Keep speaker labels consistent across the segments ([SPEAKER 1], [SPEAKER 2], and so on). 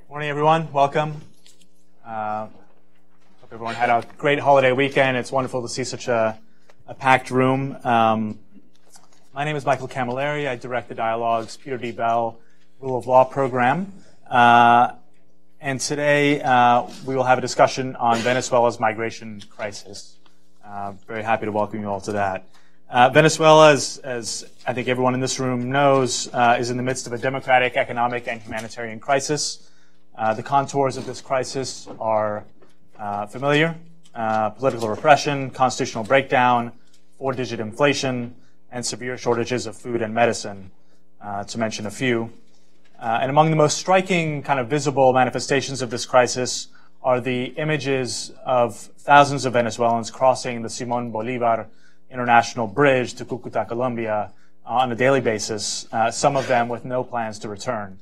[SPEAKER 1] Morning, everyone. Welcome. Hope everyone had a great holiday weekend. It's wonderful to see such a packed room. My name is Michael Camilleri. I direct the Dialogue's Peter D. Bell Rule of Law program. And today we will have a discussion on Venezuela's migration crisis. Very happy to welcome you all to that. Venezuela, as I think everyone in this room knows, is in the midst of a democratic, economic, and humanitarian crisis. The contours of this crisis are familiar: political repression, constitutional breakdown, 4-digit inflation, and severe shortages of food and medicine, to mention a few. And among the most striking kind of visible manifestations of this crisis are the images of thousands of Venezuelans crossing the Simón Bolívar International Bridge to Cúcuta, Colombia, on a daily basis, some of them with no plans to return.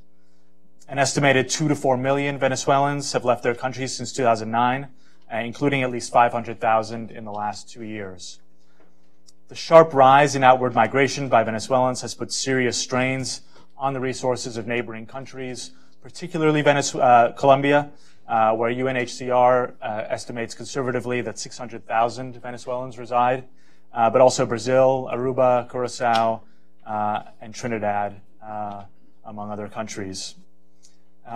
[SPEAKER 1] An estimated 2 to 4 million Venezuelans have left their countries since 2009, including at least 500,000 in the last 2 years. The sharp rise in outward migration by Venezuelans has put serious strains on the resources of neighboring countries, particularly Colombia, where UNHCR estimates conservatively that 600,000 Venezuelans reside, but also Brazil, Aruba, Curacao, and Trinidad, among other countries.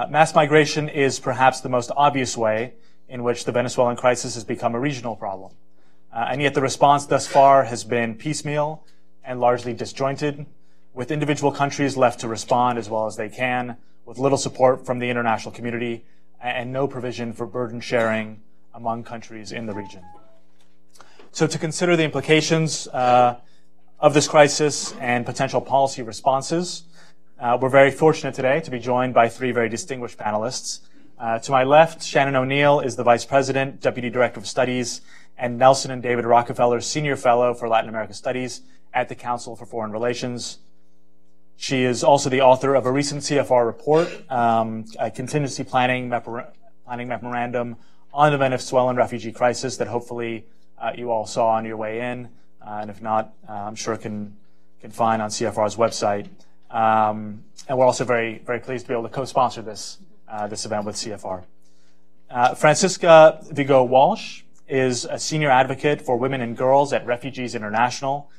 [SPEAKER 1] Mass migration is perhaps the most obvious way in which the Venezuelan crisis has become a regional problem. And yet the response thus far has been piecemeal and largely disjointed, with individual countries left to respond as well as they can, with little support from the international community and no provision for burden sharing among countries in the region. So to consider the implications of this crisis and potential policy responses, we're very fortunate today to be joined by 3 very distinguished panelists. To my left, Shannon O'Neill is the Vice President, Deputy Director of Studies, and Nelson and David Rockefeller Senior Fellow for Latin America Studies at the Council for Foreign Relations. She is also the author of a recent CFR report, a contingency planning memorandum on the Venezuelan refugee crisis that hopefully you all saw on your way in, and if not, I'm sure can find on CFR's website. And we're also very, very pleased to be able to co-sponsor this event with CFR. Francisca Vigo-Walsh is a senior advocate for women and girls at Refugees International.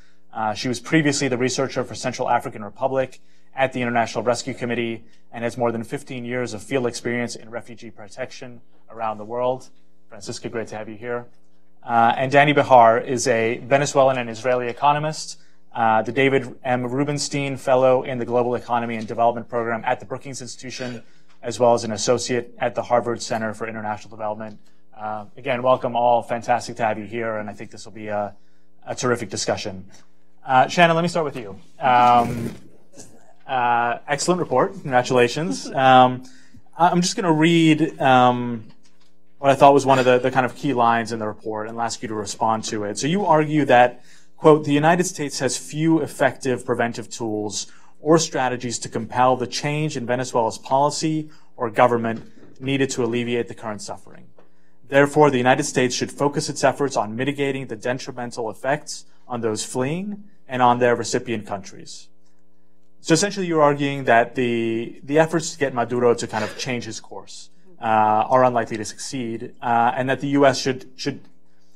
[SPEAKER 1] She was previously the researcher for Central African Republic at the International Rescue Committee and has more than 15 years of field experience in refugee protection around the world. Francisca, great to have you here. And Danny Behar is a Venezuelan and Israeli economist, the David M. Rubenstein Fellow in the Global Economy and Development Program at the Brookings Institution, as well as an associate at the Harvard Center for International Development. Again, welcome all. Fantastic to have you here, and I think this will be a terrific discussion. Shannon, let me start with you. Excellent report. Congratulations. I'm just going to read what I thought was one of the kind of key lines in the report and ask you to respond to it. So you argue that, quote, the United States has few effective preventive tools or strategies to compel the change in Venezuela's policy or government needed to alleviate the current suffering. Therefore, the United States should focus its efforts on mitigating the detrimental effects on those fleeing and on their recipient countries. So essentially, you're arguing that the efforts to get Maduro to kind of change his course are unlikely to succeed, and that the U.S. should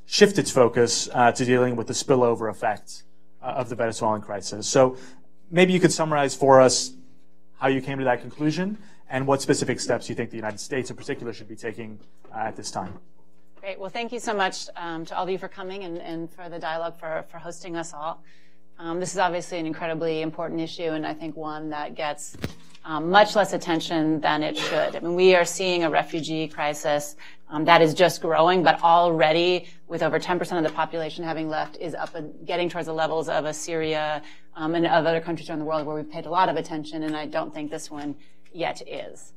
[SPEAKER 1] shift its focus to dealing with the spillover effects of the Venezuelan crisis. So maybe you could summarize for us how you came to that conclusion and what specific steps you think the United States in particular should be taking at this time.
[SPEAKER 2] Great. Well, thank you so much to all of you for coming and for the dialogue for hosting us all. This is obviously an incredibly important issue, and I think one that gets much less attention than it should. I mean, we are seeing a refugee crisis that is just growing, but already with over 10% of the population having left is up and getting towards the levels of Syria and of other countries around the world where we've paid a lot of attention, and I don't think this one yet is.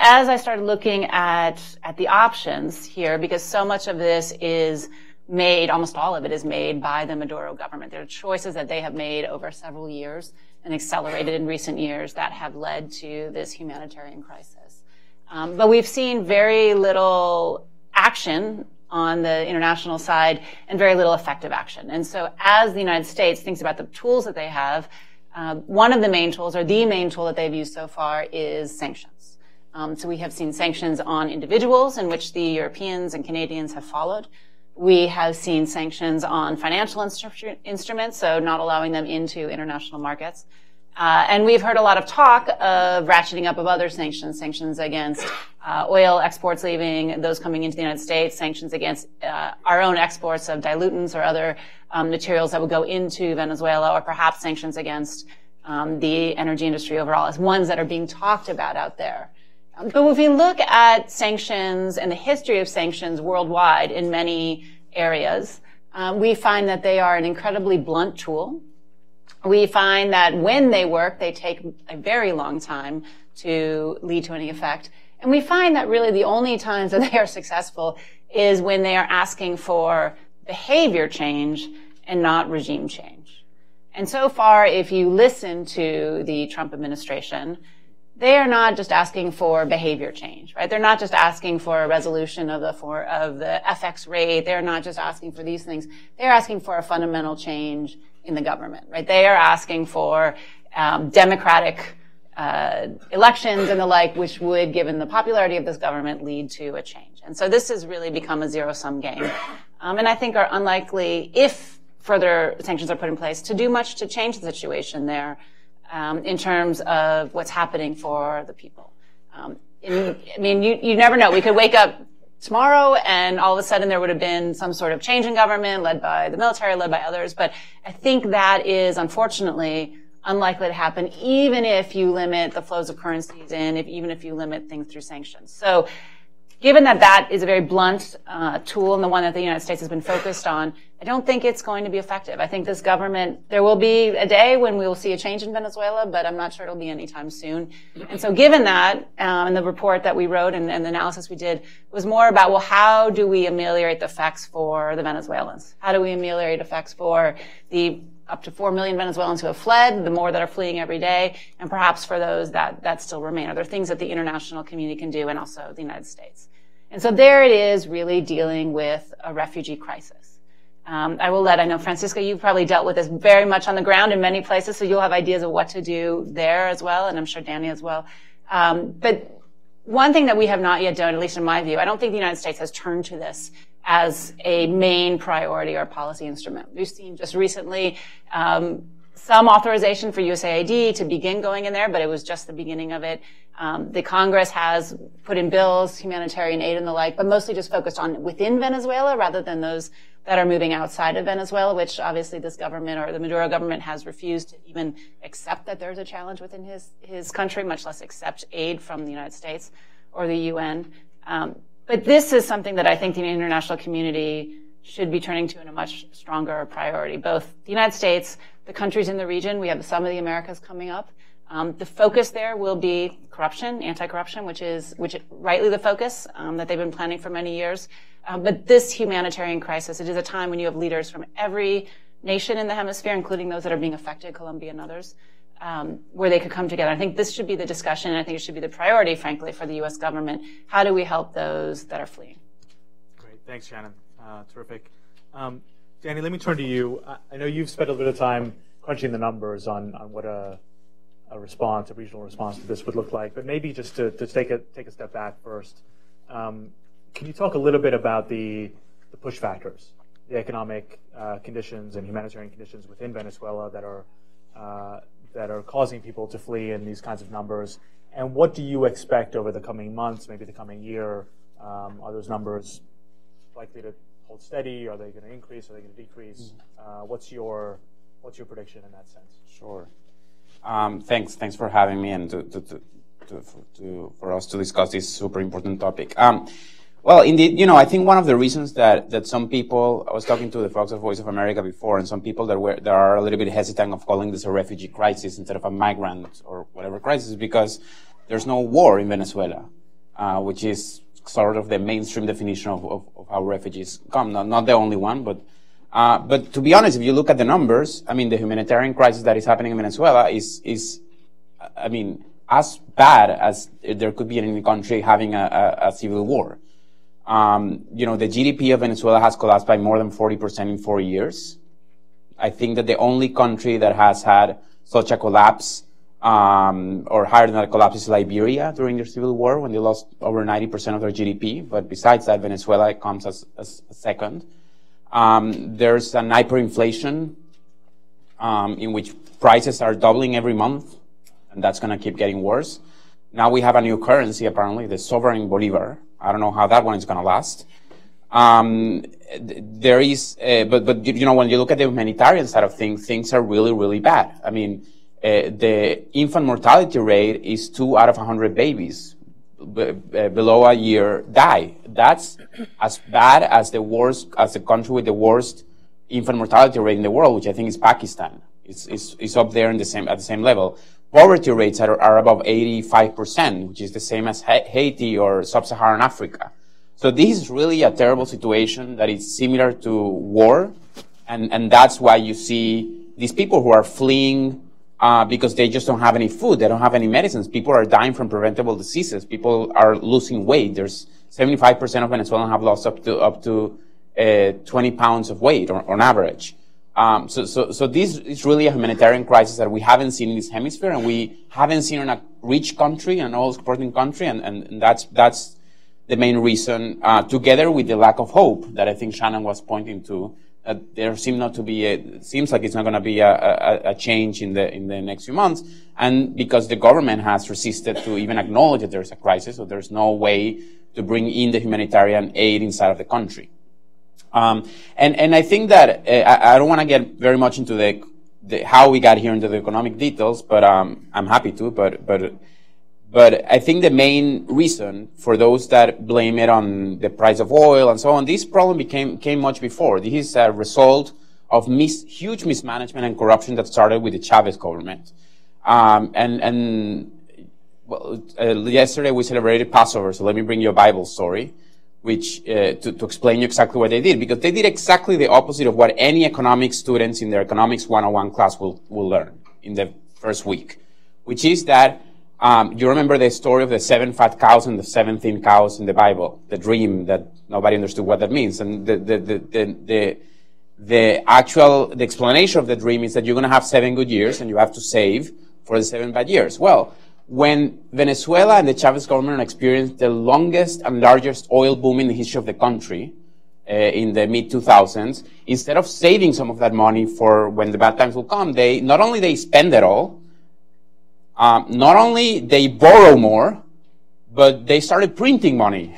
[SPEAKER 2] As I started looking at the options here, because so much of this is made, almost all of it is made by the Maduro government. There are choices that they have made over several years and accelerated in recent years that have led to this humanitarian crisis. But we've seen very little action on the international side and very little effective action. And so as the United States thinks about the tools that they have, one of the main tools, or the main tool that they've used so far, is sanctions. So we have seen sanctions on individuals in which the Europeans and Canadians have followed. We have seen sanctions on financial instruments, so not allowing them into international markets. And we've heard a lot of talk of ratcheting up of other sanctions against oil exports leaving, those coming into the United States, sanctions against our own exports of dilutants or other materials that would go into Venezuela, or perhaps sanctions against the energy industry overall, as ones that are being talked about out there. But if we look at sanctions and the history of sanctions worldwide in many areas, we find that they are an incredibly blunt tool. We find that when they work, they take a very long time to lead to any effect. And we find that really the only times that they are successful is when they are asking for behavior change and not regime change. And so far, if you listen to the Trump administration, they are not just asking for behavior change, right? They're not just asking for a resolution of the FX rate. They're not just asking for these things. They're asking for a fundamental change in the government, right? They are asking for democratic elections and the like, which would, given the popularity of this government, lead to a change. And so this has really become a zero-sum game. And I think are unlikely, if further sanctions are put in place, to do much to change the situation there. In terms of what's happening for the people. You never know. We could wake up tomorrow and all of a sudden there would have been some sort of change in government led by the military, led by others. But I think that is, unfortunately, unlikely to happen, even if you limit the flows of currencies in, even if you limit things through sanctions. So given that that is a very blunt tool and the one that the United States has been focused on, I don't think it's going to be effective. I think this government, there will be a day when we will see a change in Venezuela, but I'm not sure it'll be anytime soon. And so given that, and the report that we wrote and the analysis we did was more about, well, how do we ameliorate the effects for the Venezuelans? How do we ameliorate effects for the up to 4 million Venezuelans who have fled, the more that are fleeing every day, and perhaps for those that still remain? Are there things that the international community can do, and also the United States? And so there it is, really dealing with a refugee crisis. I know, Francisca, you've probably dealt with this very much on the ground in many places, so you'll have ideas of what to do there as well, and I'm sure Danny as well. But one thing that we have not yet done, at least in my view, I don't think the United States has turned to this as a main priority or policy instrument. We've seen just recently some authorization for USAID to begin going in there, but it was just the beginning of it. The Congress has put in bills, humanitarian aid and the like, but mostly just focused on within Venezuela rather than those that are moving outside of Venezuela, which obviously this government or the Maduro government has refused to even accept that there's a challenge within his country, much less accept aid from the United States or the UN. But this is something that I think the international community should be turning to in a much stronger priority. Both the United States, the countries in the region, we have some of the Americas coming up. The focus there will be corruption, anti-corruption, which is rightly the focus that they've been planning for many years. But this humanitarian crisis, it is a time when you have leaders from every nation in the hemisphere, including those that are being affected, Colombia and others, where they could come together. I think this should be the discussion, and I think it should be the priority, frankly, for the U.S. government. How do we help those that are fleeing?
[SPEAKER 1] Great. Thanks, Shannon. Terrific. Danny, let me turn to you. I know you've spent a bit of time crunching the numbers on what a regional response to this would look like, but maybe just to take a step back first. Can you talk a little bit about the push factors, the economic conditions and humanitarian conditions within Venezuela that are causing people to flee in these kinds of numbers? And what do you expect over the coming months, maybe the coming year? Are those numbers likely to hold steady? Are they going to increase? Are they going to decrease? What's your prediction in that sense?
[SPEAKER 3] Sure. Thanks for having me and for us to discuss this super important topic. Well, indeed, I think one of the reasons that some people, I was talking to the folks at Voice of America before, and some people that are a little bit hesitant of calling this a refugee crisis instead of a migrant or whatever crisis, because there's no war in Venezuela, which is sort of the mainstream definition of how refugees come. Not the only one, but to be honest, if you look at the numbers, I mean, the humanitarian crisis that is happening in Venezuela is as bad as there could be in any country having a civil war. The GDP of Venezuela has collapsed by more than 40% in 4 years. I think that the only country that has had such a collapse, or higher than a collapse, is Liberia during their civil war, when they lost over 90% of their GDP. But besides that, Venezuela comes as second. There's an hyperinflation, in which prices are doubling every month, and that's going to keep getting worse. Now we have a new currency, apparently, the sovereign bolivar. I don't know how that one is going to last. There is, but when you look at the humanitarian side of things, things are really, really bad. I mean, the infant mortality rate is 2 out of 100 babies below a year die. That's as bad as the country with the worst infant mortality rate in the world, which I think is Pakistan. It's up there at the same level. Poverty rates are above 85%, which is the same as Haiti or Sub-Saharan Africa. So this is really a terrible situation that is similar to war, and that's why you see these people who are fleeing because they just don't have any food, they don't have any medicines. People are dying from preventable diseases. People are losing weight. There's 75% of Venezuelans have lost up to 20 pounds of weight on average. So this is really a humanitarian crisis that we haven't seen in this hemisphere, and we haven't seen in a rich country, an oil-exporting country, and that's the main reason, together with the lack of hope that I think Shannon was pointing to, that there seems like it's not going to be a change in the next few months, and because the government has resisted to even acknowledge that there's a crisis, so there's no way to bring in the humanitarian aid inside of the country. And I think that I don't want to get very much into the how we got here into the economic details, but I'm happy to. But I think the main reason for those that blame it on the price of oil and so on, this problem came much before. This is a result of huge mismanagement and corruption that started with the Chavez government. Yesterday we celebrated Passover, so let me bring you a Bible story, which to explain you exactly what they did, because they did exactly the opposite of what any economics students in their economics 101 class will learn in the first week, which is that you remember the story of the 7 fat cows and the 7 thin cows in the Bible, the dream that nobody understood what that means, and the explanation of the dream is that you're going to have 7 good years and you have to save for the 7 bad years. Well, when Venezuela and the Chavez government experienced the longest and largest oil boom in the history of the country in the mid-2000s, instead of saving some of that money for when the bad times will come, not only they spend it all, not only they borrow more, but they started printing money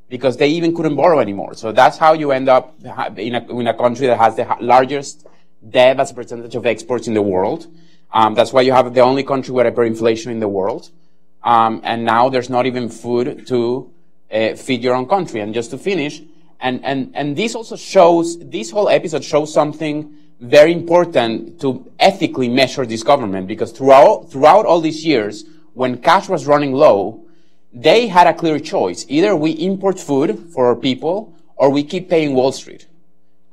[SPEAKER 3] because they even couldn't borrow anymore. So that's how you end up in a country that has the largest debt as a percentage of exports in the world. That's why you have the only country with hyperinflation in the world. And now there's not even food to feed your own country. And just to finish, and this also shows, this whole episode shows something very important to ethically measure this government, because throughout all these years, when cash was running low, they had a clear choice. Either we import food for our people, or we keep paying Wall Street.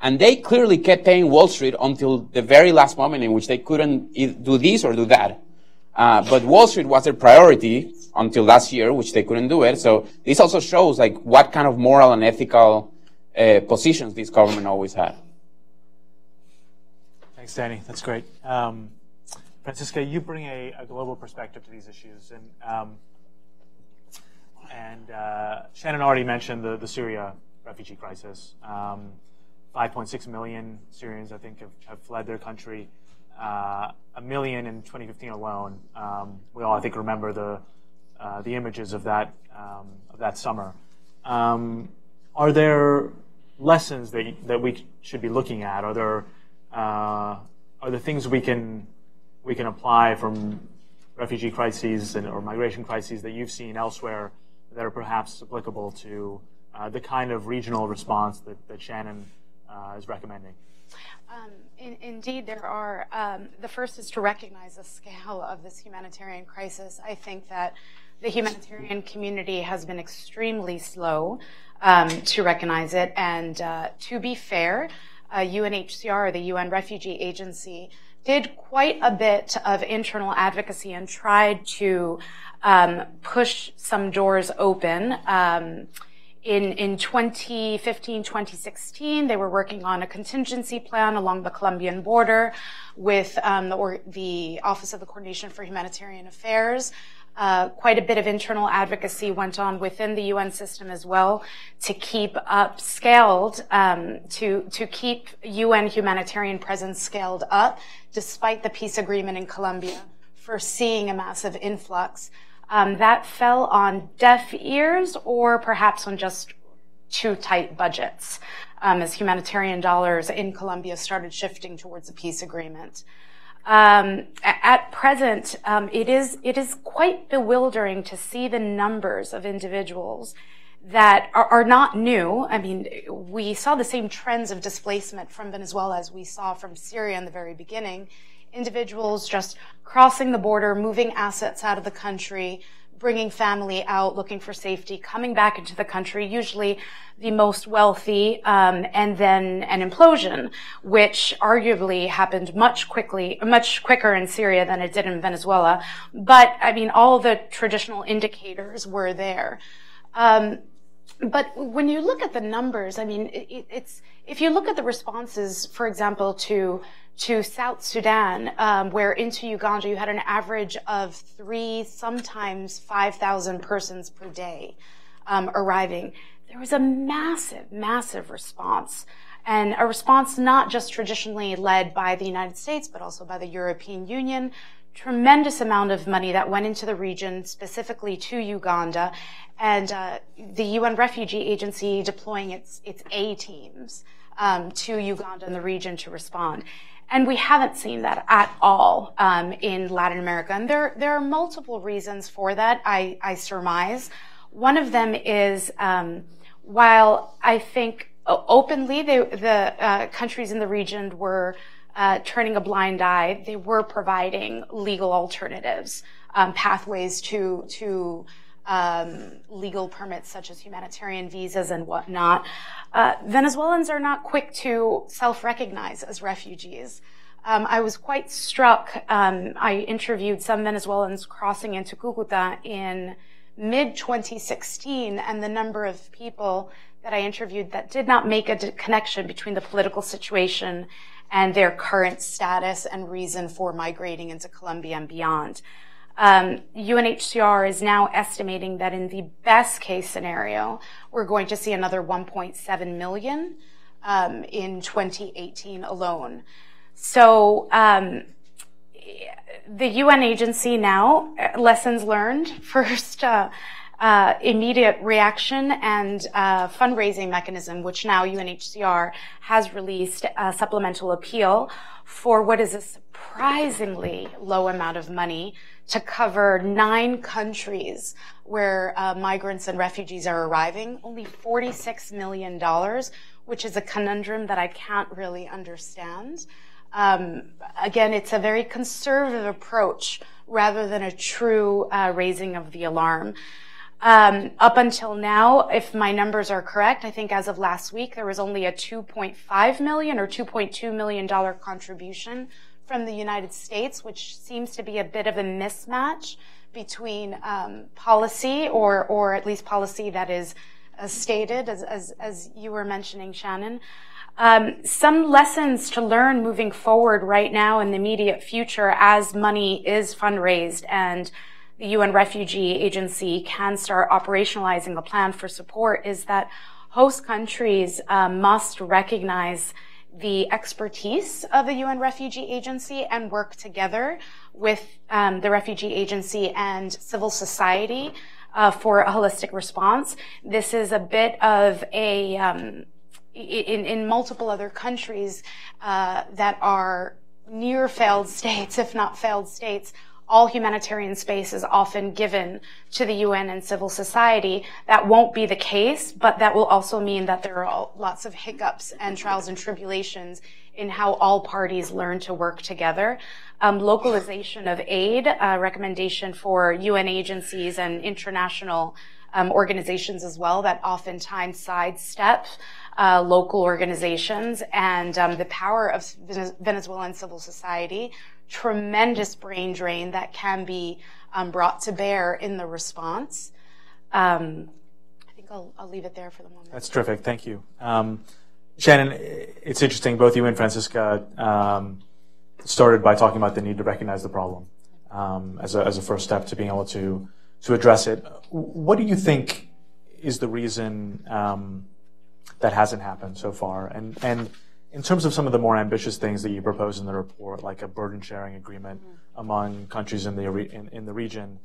[SPEAKER 3] And they clearly kept paying Wall Street until the very last moment in which they couldn't do this or do that. But Wall Street was their priority until last year, which they couldn't do it. So this also shows like what kind of moral and ethical positions this government always had.
[SPEAKER 1] Thanks, Danny. That's great. Francisca, you bring a global perspective to these issues, and Shannon already mentioned the Syria refugee crisis. 5.6 million Syrians, I think, have fled their country. 1 million in 2015 alone. We all, I think, remember the images of that summer. Are there lessons that we should be looking at? Are there things we can apply from refugee crises or migration crises that you've seen elsewhere that are perhaps applicable to the kind of regional response that Shannon is recommending?
[SPEAKER 4] Indeed, there are. The first is to recognize the scale of this humanitarian crisis. I think that the humanitarian community has been extremely slow to recognize it. And to be fair, UNHCR, the UN Refugee Agency, did quite a bit of internal advocacy and tried to push some doors open In 2015, 2016, they were working on a contingency plan along the Colombian border with the Office of the Coordination for Humanitarian Affairs. Quite a bit of internal advocacy went on within the UN system as well to keep to keep UN humanitarian presence scaled up, despite the peace agreement in Colombia, foreseeing a massive influx. That fell on deaf ears, or perhaps on just too tight budgets, as humanitarian dollars in Colombia started shifting towards a peace agreement. At present, it is quite bewildering to see the numbers of individuals that are not new. I mean, we saw the same trends of displacement from Venezuela as we saw from Syria in the very beginning. Individuals just crossing the border, moving assets out of the country, bringing family out, looking for safety, coming back into the country, usually the most wealthy, and then an implosion, which arguably happened much quicker in Syria than it did in Venezuela. But, I mean, all the traditional indicators were there. But when you look at the numbers, I mean, if you look at the responses, for example, to South Sudan, where into Uganda you had an average of 3, sometimes 5,000 persons per day arriving, there was a massive response. And a response not just traditionally led by the United States, but also by the European Union. Tremendous amount of money that went into the region, specifically to Uganda, and the UN Refugee Agency deploying its A teams to Uganda and the region to respond. And we haven't seen that at all in Latin America. And there are multiple reasons for that, I surmise. One of them is, while I think openly the countries in the region were turning a blind eye, they were providing legal alternatives, pathways to legal permits such as humanitarian visas and whatnot. Venezuelans are not quick to self-recognize as refugees. I was quite struck. I interviewed some Venezuelans crossing into Cucuta in mid-2016, and the number of people that I interviewed that did not make a connection between the political situation and their current status and reason for migrating into Colombia and beyond. UNHCR is now estimating that in the best case scenario, we're going to see another 1.7 million in 2018 alone. So the UN agency now, lessons learned, first immediate reaction and fundraising mechanism, which now UNHCR has released a supplemental appeal for what is a surprisingly low amount of money to cover 9 countries where migrants and refugees are arriving, only $46 million, which is a conundrum that I can't really understand. Again, it's a very conservative approach rather than a true raising of the alarm. Up until now, if my numbers are correct, I think as of last week, there was only a $2.5 million or $2.2 million contribution from the United States, which seems to be a bit of a mismatch between policy or at least policy that is stated, as you were mentioning, Shannon. Some lessons to learn moving forward right now in the immediate future as money is fundraised and the UN Refugee Agency can start operationalizing a plan for support is that host countries must recognize the expertise of the UN Refugee Agency and work together with the Refugee Agency and civil society for a holistic response. This is a bit of a, in multiple other countries that are near failed states, if not failed states, all humanitarian space is often given to the UN and civil society. That won't be the case, but that will also mean that there are lots of hiccups and trials and tribulations in how all parties learn to work together. Localization of aid, recommendation for UN agencies and international organizations as well that oftentimes sidestep local organizations and the power of Venezuelan civil society. Tremendous brain drain that can be brought to bear in the response. I think think I'll leave it there for the moment.
[SPEAKER 1] That's terrific. Thank you. Shannon, it's interesting, both you and Francisca started by talking about the need to recognize the problem as a first step to being able to address it. What do you think is the reason that hasn't happened so far? And in terms of some of the more ambitious things that you propose in the report, like a burden-sharing agreement among countries in the region,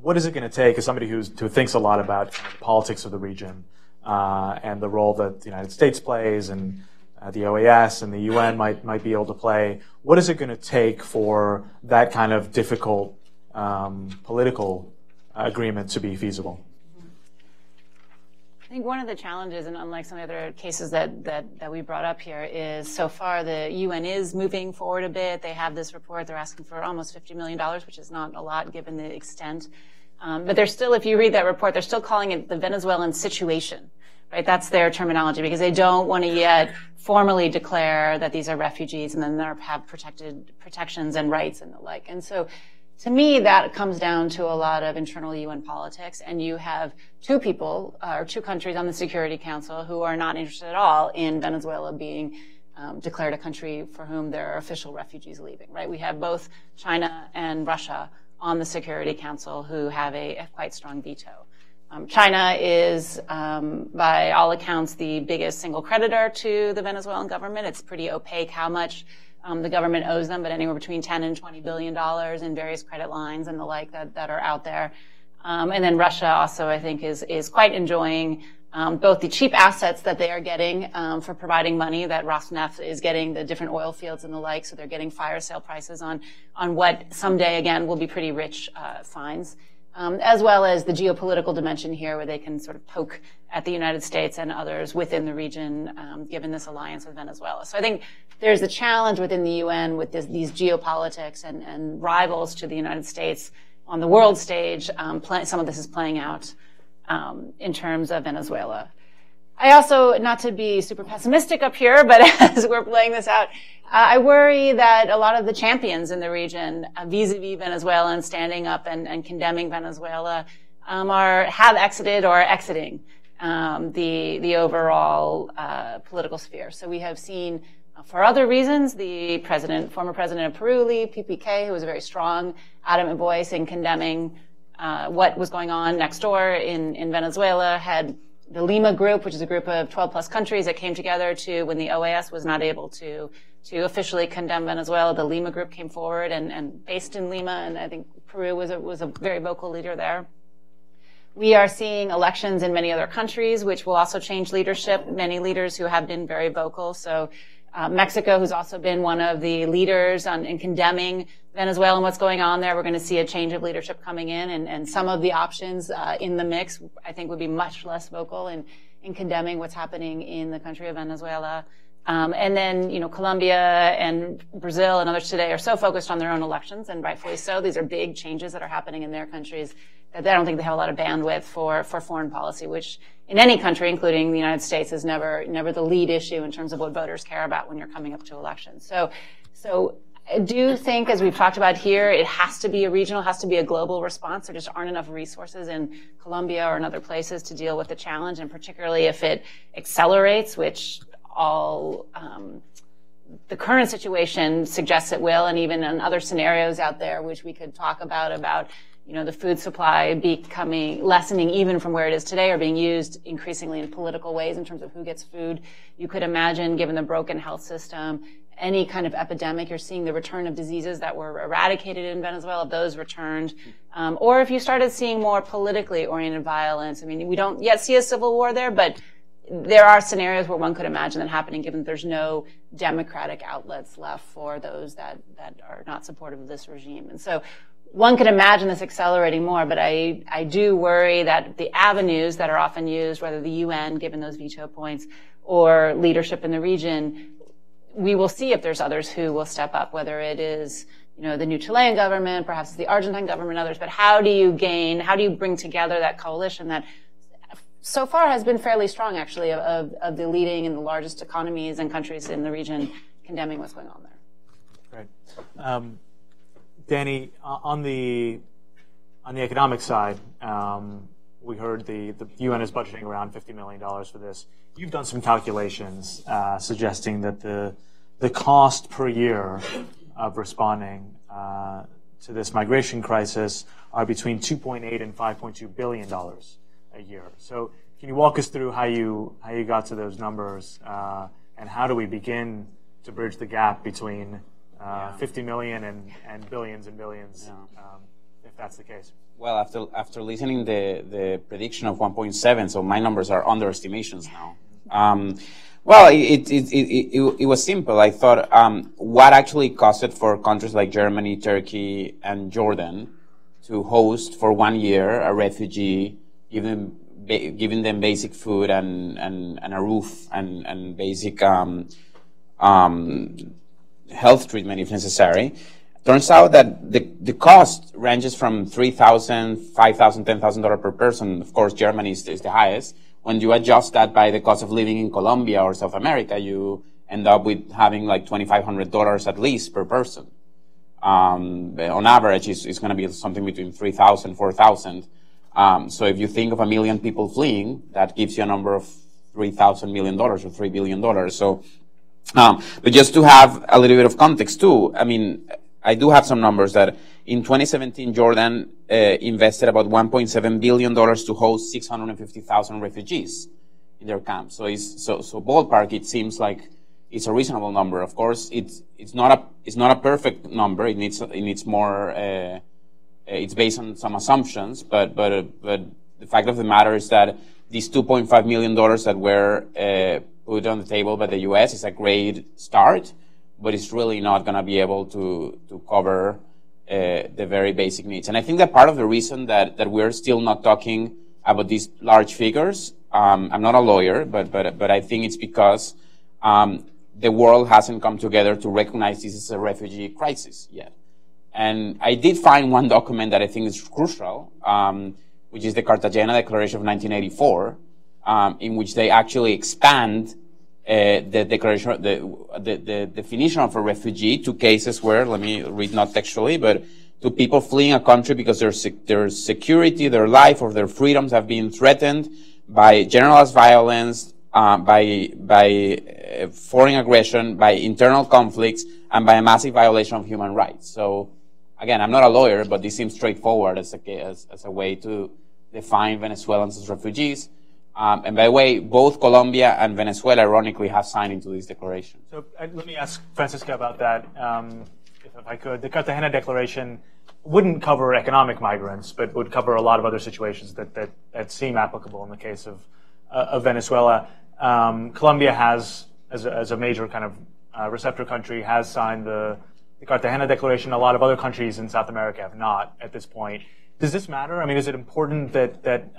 [SPEAKER 1] what is it going to take, as somebody who thinks a lot about kind of the politics of the region and the role that the United States plays and the OAS and the UN might be able to play, what is it going to take for that kind of difficult political agreement to be feasible?
[SPEAKER 2] I think one of the challenges, and unlike some of the other cases that we brought up here, is so far the UN is moving forward a bit. They have this report. They're asking for almost $50 million, which is not a lot given the extent. But they're still, if you read that report, they're still calling it the Venezuelan situation, right? That's their terminology, because they don't want to yet formally declare that these are refugees and then they have protections and rights and the like. And so, to me, that comes down to a lot of internal UN politics, and you have two countries on the Security Council who are not interested at all in Venezuela being declared a country for whom there are official refugees leaving, right? We have both China and Russia on the Security Council who have a quite strong veto. China is, by all accounts, the biggest single creditor to the Venezuelan government. It's pretty opaque how much the government owes them, but anywhere between $10 and $20 billion in various credit lines and the like that are out there. And then Russia also, I think, is quite enjoying both the cheap assets that they are getting for providing money, that Rosneft is getting the different oil fields and the like, so they're getting fire sale prices on what someday, again, will be pretty rich finds. As well as the geopolitical dimension here, where they can sort of poke at the United States and others within the region, given this alliance with Venezuela. So I think there's a challenge within the UN with these geopolitics and rivals to the United States on the world stage. Some of this is playing out in terms of Venezuela. I also, not to be super pessimistic up here, but as we're playing this out, I worry that a lot of the champions in the region, vis-a-vis Venezuelans standing up and condemning Venezuela, have exited or are exiting the overall political sphere. So we have seen, for other reasons, the former president of Peru leave, PPK, who was a very strong, adamant voice in condemning what was going on next door in Venezuela, had the Lima group, which is a group of 12 plus countries that came together when the OAS was not able to officially condemn Venezuela. The Lima group came forward and based in Lima, and I think Peru was a very vocal leader there. We are seeing elections in many other countries, which will also change leadership. Many leaders who have been very vocal. So Mexico, who's also been one of the leaders in condemning Venezuela and what's going on there. We're going to see a change of leadership coming in, and some of the options in the mix, I think, would be much less vocal in condemning what's happening in the country of Venezuela. And then, Colombia and Brazil and others today are so focused on their own elections, and rightfully so. These are big changes that are happening in their countries that I don't think they have a lot of bandwidth for foreign policy, which in any country, including the United States, is never the lead issue in terms of what voters care about when you're coming up to elections. So I do think, as we've talked about here, it has to be a regional, has to be a global response. There just aren't enough resources in Colombia or in other places to deal with the challenge, and particularly if it accelerates, which the current situation suggests it will, and even in other scenarios out there, which we could talk about the food supply lessening even from where it is today, or being used increasingly in political ways in terms of who gets food. You could imagine, given the broken health system, any kind of epidemic, you're seeing the return of diseases that were eradicated in Venezuela, those returned. Or if you started seeing more politically oriented violence, we don't yet see a civil war there, but there are scenarios where one could imagine that happening, given that there's no democratic outlets left for those that are not supportive of this regime. And so one could imagine this accelerating more, but I do worry that the avenues that are often used, whether the UN, given those veto points, or leadership in the region, we will see if there's others who will step up, whether it is the new Chilean government, perhaps the Argentine government, others. But how do you bring together that coalition that so far has been fairly strong, actually, of the leading and the largest economies and countries in the region condemning what's going on there?
[SPEAKER 1] Right. Danny, on the economic side, we heard the UN is budgeting around $50 million for this. You've done some calculations suggesting that the cost per year of responding to this migration crisis are between $2.8 and $5.2 billion a year. So can you walk us through how you got to those numbers, and how do we begin to bridge the gap between 50 million and billions and billions, if that's the case? Well,
[SPEAKER 3] after listening the prediction of 1.7, so my numbers are underestimations now. Well, it was simple. I thought, what actually cost it for countries like Germany, Turkey, and Jordan to host for 1 year a refugee, giving them basic food and a roof and basic health treatment if necessary. Turns out that the cost ranges from $3,000, $5,000, $10,000 per person. Of course, Germany is the highest. When you adjust that by the cost of living in Colombia or South America, you end up with having like $2,500 at least per person. On average, it's going to be something between $3,000, $4,000. So if you think of 1 million people fleeing, that gives you a number of $3,000 million or $3 billion. So, but just to have a little bit of context too, I mean, I do have some numbers that in 2017, Jordan invested about $1.7 billion to host 650,000 refugees in their camps. So so ballpark, it seems like it's a reasonable number. Of course, it's not a perfect number. It needs more. It's based on some assumptions, but the fact of the matter is that these $2.5 million that were put on the table by the U.S. is a great start, but it's really not going to be able to cover the very basic needs. And I think that part of the reason that we're still not talking about these large figures, I'm not a lawyer, but I think it's because the world hasn't come together to recognize this as a refugee crisis yet. And I did find one document that I think is crucial, which is the Cartagena Declaration of 1984, in which they actually expand the declaration, the definition of a refugee to cases where, let me read not textually, but to people fleeing a country because their security, their life, or their freedoms have been threatened by generalized violence, by foreign aggression, by internal conflicts, and by a massive violation of human rights. So, again, I'm not a lawyer, but this seems straightforward as a way to define Venezuelans as refugees. And by the way, both Colombia and Venezuela, ironically, have signed into this declaration. So
[SPEAKER 1] let me ask Francisca about that, if I could. The Cartagena Declaration wouldn't cover economic migrants, but would cover a lot of other situations that seem applicable in the case of Venezuela. Colombia has, as a major kind of receptor country, has signed the Cartagena Declaration. A lot of other countries in South America have not at this point. Does this matter? I mean, is it important that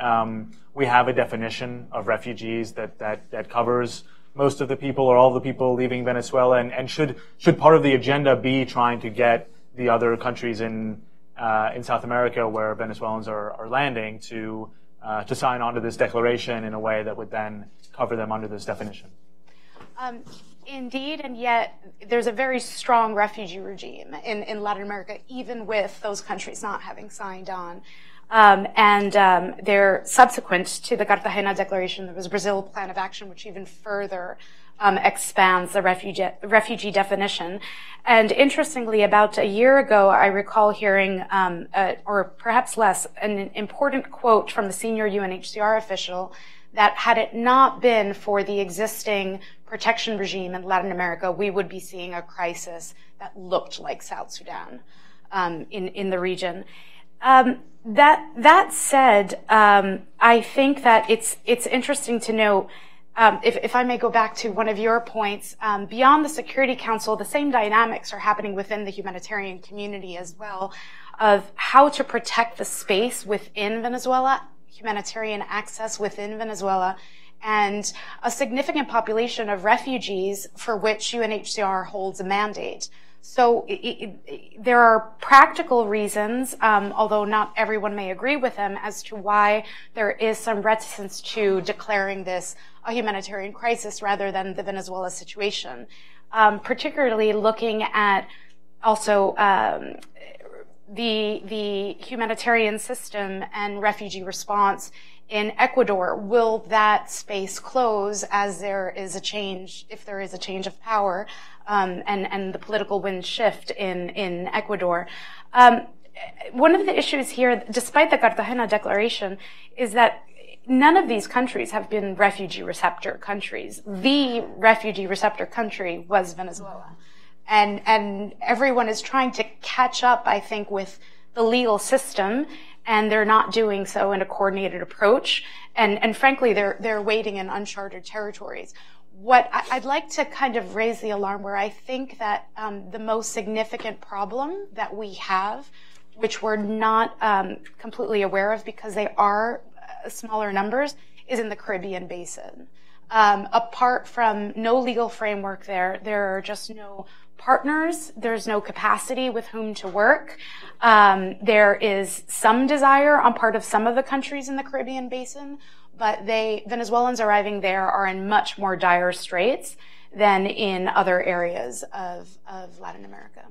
[SPEAKER 1] we have a definition of refugees that covers most of the people or all the people leaving Venezuela? And should part of the agenda be trying to get the other countries in South America where Venezuelans are landing to sign on to this declaration in a way that would then cover them under this definition?
[SPEAKER 4] Indeed, and yet there's a very strong refugee regime in Latin America, even with those countries not having signed on. They're subsequent to the Cartagena Declaration. There was a Brazil Plan of Action, which even further expands the refugee definition. And interestingly, about a year ago, I recall hearing, or perhaps less, an important quote from the senior UNHCR official that had it not been for the existing protection regime in Latin America, we would be seeing a crisis that looked like South Sudan in the region. That said, I think that it's interesting to note, if I may go back to one of your points, beyond the Security Council, the same dynamics are happening within the humanitarian community as well, of how to protect the space within Venezuela, humanitarian access within Venezuela, and a significant population of refugees for which UNHCR holds a mandate. So there are practical reasons, although not everyone may agree with them, as to why there is some reticence to declaring this a humanitarian crisis rather than the Venezuela situation, particularly looking at also the humanitarian system and refugee response in Ecuador, will that space close as there is a change, if there is a change of power, and the political winds shift in Ecuador? One of the issues here, despite the Cartagena Declaration, is that none of these countries have been refugee receptor countries. The refugee receptor country was Venezuela. And everyone is trying to catch up, I think, with the legal system, and they're not doing so in a coordinated approach. And frankly, they're wading in uncharted territories. What I'd like to kind of raise the alarm where I think that the most significant problem that we have, which we're not completely aware of because they are smaller numbers, is in the Caribbean basin. Apart from no legal framework there are just no partners, there's no capacity with whom to work. There is some desire on part of some of the countries in the Caribbean basin, but Venezuelans arriving there are in much more dire straits than in other areas of Latin America.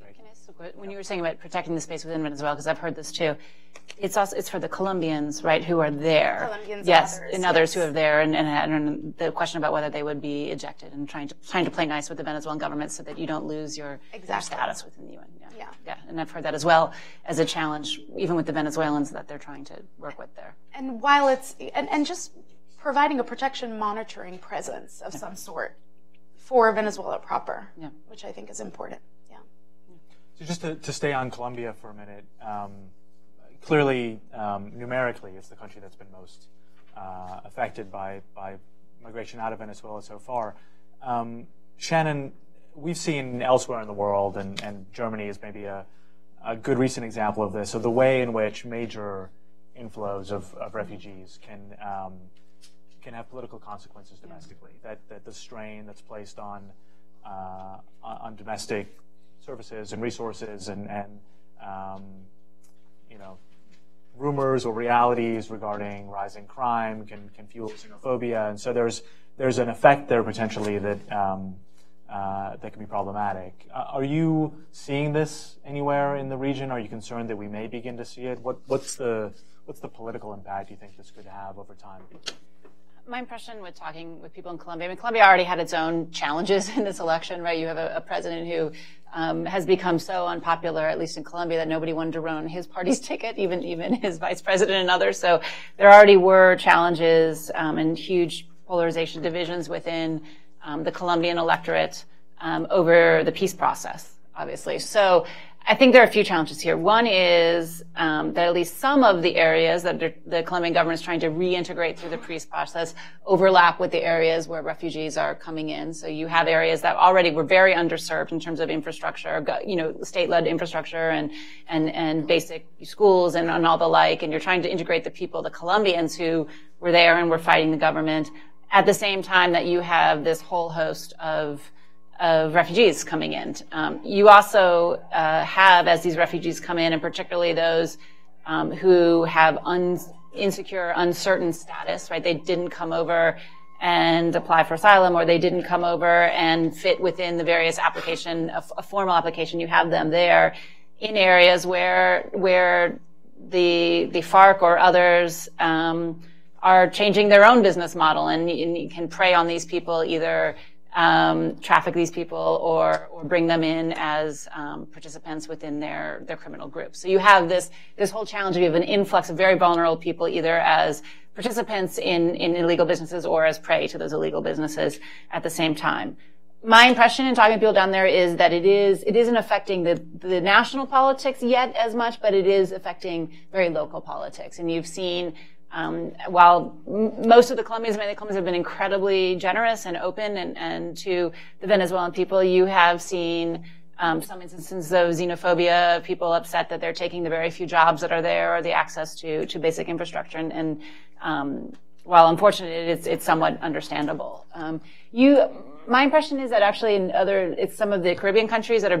[SPEAKER 2] Can I ask, when you were saying about protecting the space within Venezuela, because I've heard this too, it's for the Colombians, right, who are there.
[SPEAKER 4] Colombians
[SPEAKER 2] yes,
[SPEAKER 4] and others,
[SPEAKER 2] and others who are there, and the question about whether they would be ejected and trying to play nice with the Venezuelan government so that you don't lose your status within the UN. Yeah, and I've heard that as well as a challenge, even with the Venezuelans that they're trying to work with there.
[SPEAKER 4] And while it's and just providing a protection monitoring presence of some sort for Venezuela proper, which I think is important. Yeah.
[SPEAKER 1] So just to stay on Colombia for a minute. Clearly, numerically, it's the country that's been most affected by migration out of Venezuela so far. Shannon, we've seen elsewhere in the world, and Germany is maybe a good recent example of this, of the way in which major inflows of refugees can have political consequences domestically. That the strain that's placed on domestic services and resources and rumors or realities regarding rising crime can fuel xenophobia, and so there's an effect there potentially that can be problematic. Are you seeing this anywhere in the region? Are you concerned that we may begin to see it? What's the political impact you think this could have over time?
[SPEAKER 2] My impression with talking with people in Colombia, I mean, Colombia already had its own challenges in this election, right? You have a president who has become so unpopular, at least in Colombia, that nobody wanted to run on his party's ticket, even his vice president and others. So there already were challenges and huge polarization divisions within the Colombian electorate over the peace process, obviously. So I think there are a few challenges here. One is that at least some of the areas that the Colombian government is trying to reintegrate through the peace process overlap with the areas where refugees are coming in. So you have areas that already were very underserved in terms of infrastructure, state-led infrastructure and basic schools and all the like. And you're trying to integrate the people, the Colombians who were there and were fighting the government, at the same time that you have this whole host of refugees coming in. You also have, as these refugees come in, and particularly those who have insecure, uncertain status, right? They didn't come over and apply for asylum, or they didn't come over and fit within the various application, a formal application. You have them there in areas where the FARC or others are changing their own business model, and you can prey on these people, either traffic these people or bring them in as participants within their criminal groups. So you have this whole challenge of an influx of very vulnerable people, either as participants in illegal businesses or as prey to those illegal businesses at the same time. My impression in talking to people down there is that it isn't affecting the national politics yet as much, but it is affecting very local politics. And you've seen while most of the Colombians, many of the Colombians have been incredibly generous and open and to the Venezuelan people, you have seen some instances of xenophobia, people upset that they're taking the very few jobs that are there or the access to basic infrastructure. And while unfortunate, it's somewhat understandable. My impression is that actually it's some of the Caribbean countries that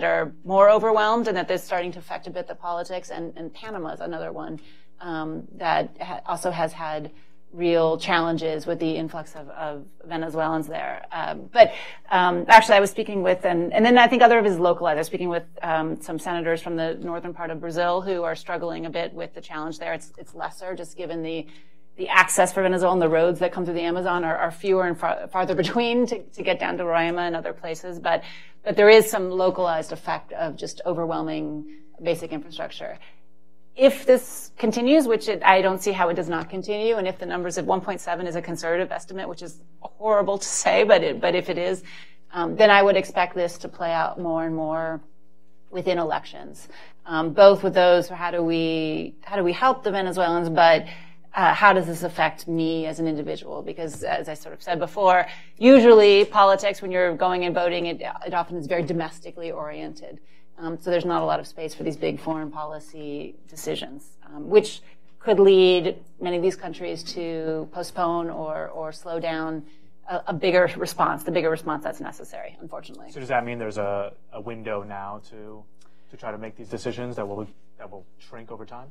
[SPEAKER 2] are more overwhelmed, and that they're starting to affect a bit the politics. And Panama is another one that also has had real challenges with the influx of Venezuelans there. Actually, I was speaking with, and then I think other of it is localized. I was speaking with some senators from the northern part of Brazil who are struggling a bit with the challenge there. It's lesser, just given the access for Venezuela and the roads that come through the Amazon are fewer and farther between to get down to Roraima and other places. But there is some localized effect of just overwhelming basic infrastructure. If this continues, which I don't see how it does not continue, and if the numbers of 1.7 is a conservative estimate, which is horrible to say, but if it is, then I would expect this to play out more and more within elections, both with those, how do we help the Venezuelans, but how does this affect me as an individual? Because as I sort of said before, usually politics, when you're going and voting, it often is very domestically oriented. So there's not a lot of space for these big foreign policy decisions, which could lead many of these countries to postpone or slow down a bigger response, the bigger response that's necessary, unfortunately.
[SPEAKER 1] So does that mean there's a window now to try to make these decisions that will shrink over time?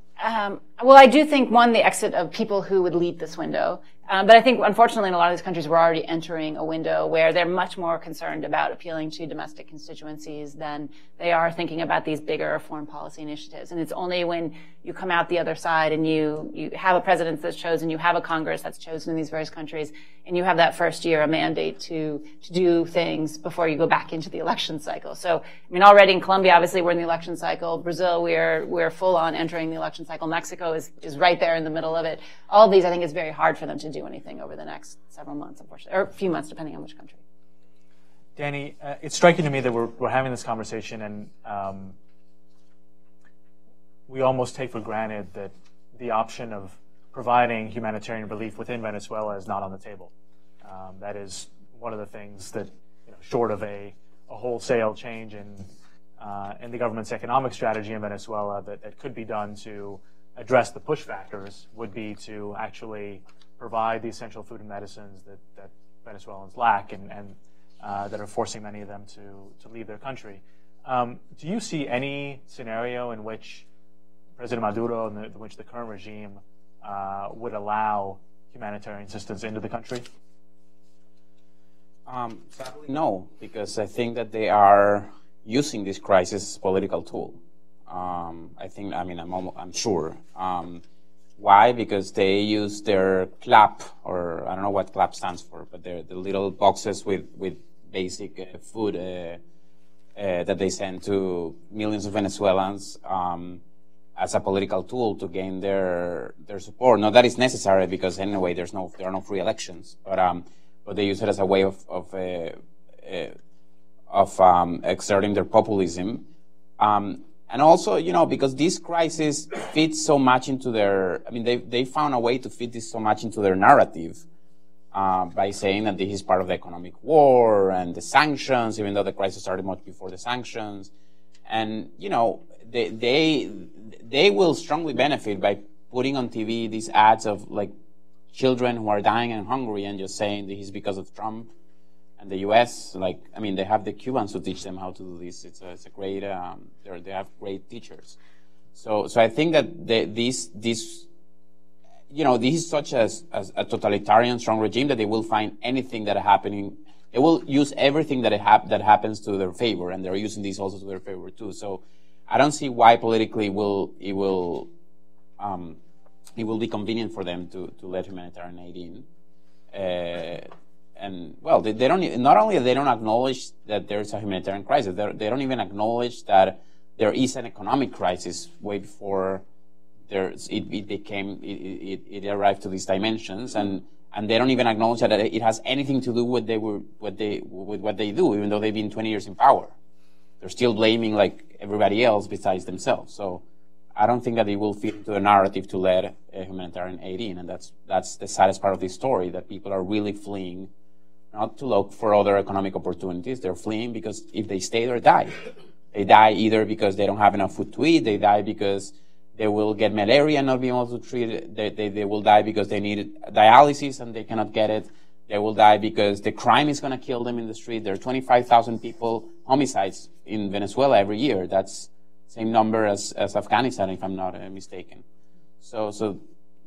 [SPEAKER 2] Well, I do think, one, the exit of people who would lead this window. But I think, unfortunately, in a lot of these countries, we're already entering a window where they're much more concerned about appealing to domestic constituencies than they are thinking about these bigger foreign policy initiatives. And it's only when you come out the other side and you have a president that's chosen, you have a Congress that's chosen in these various countries, and you have that first year a mandate to do things before you go back into the election cycle. So, I mean, already in Colombia, obviously, we're in the election cycle. Brazil, we're full on entering the election cycle. Mexico is right there in the middle of it. All of these, I think, it's very hard for them to do anything over the next several months, unfortunately, or a few months, depending on which country.
[SPEAKER 1] Danny, it's striking to me that we're having this conversation, and we almost take for granted that the option of providing humanitarian relief within Venezuela is not on the table. That is one of the things that, short of a wholesale change in the government's economic strategy in Venezuela that could be done to address the push factors, would be to actually provide the essential food and medicines that Venezuelans lack and that are forcing many of them to leave their country. Do you see any scenario in which President Maduro and in which the current regime would allow humanitarian assistance into the country?
[SPEAKER 3] Sadly, no, because I think that they are using this crisis as a political tool. I'm sure. Why? Because they use their CLAP, or I don't know what CLAP stands for, but they're the little boxes with basic food that they send to millions of Venezuelans as a political tool to gain their support. Not that it's necessary, because anyway there are no free elections, but they use it as a way of exerting their populism. And also, because this crisis fits so much into they found a way to fit this so much into their narrative by saying that this is part of the economic war and the sanctions, even though the crisis started much before the sanctions. And, they will strongly benefit by putting on TV these ads of, children who are dying and hungry and just saying this is because of Trump and the U.S. They have the Cubans who teach them how to do this. It's a great, they have great teachers. So I think that this is such as a totalitarian strong regime that they will find anything that happening. They will use everything that happens to their favor, and they're using this also to their favor too. So I don't see why politically it will be convenient for them to let humanitarian aid in. And well, they don't. Not only they don't acknowledge that there's a humanitarian crisis, they don't even acknowledge that there is an economic crisis way before it arrived to these dimensions, and they don't even acknowledge that it has anything to do with what they do, even though they've been 20 years in power. They're still blaming everybody else besides themselves. So I don't think that it will fit into the narrative to let humanitarian aid in, and that's the saddest part of this story, that people are really fleeing, not to look for other economic opportunities. They're fleeing because if they stay, they die. They die either because they don't have enough food to eat. They die because they will get malaria and not be able to treat it. They will die because they need dialysis and they cannot get it. They will die because the crime is going to kill them in the street. There are 25,000 homicides in Venezuela every year. That's the same number as Afghanistan, if I'm not mistaken. So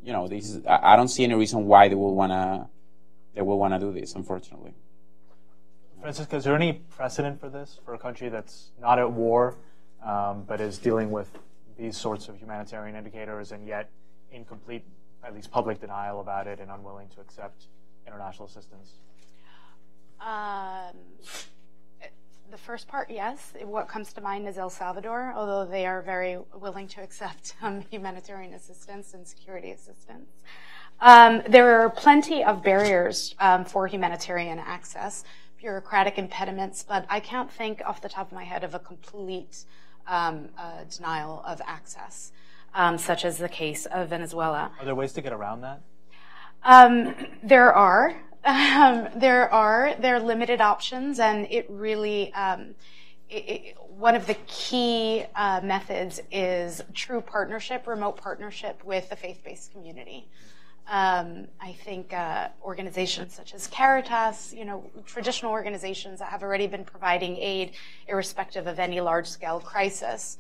[SPEAKER 3] I don't see any reason why they will wanna do this, unfortunately.
[SPEAKER 1] Francisco, is there any precedent for this, for a country that's not at war, but is dealing with these sorts of humanitarian indicators and yet in complete, at least public denial about it and unwilling to accept international assistance?
[SPEAKER 4] The first part, yes. What comes to mind is El Salvador, although they are very willing to accept humanitarian assistance and security assistance. There are plenty of barriers for humanitarian access, bureaucratic impediments, but I can't think off the top of my head of a complete denial of access, such as the case of Venezuela.
[SPEAKER 1] Are there ways to get around that?
[SPEAKER 4] There are. There are limited options, and it really, one of the key methods is true partnership, remote partnership with the faith-based community. I think organizations such as Caritas, traditional organizations that have already been providing aid irrespective of any large-scale crisis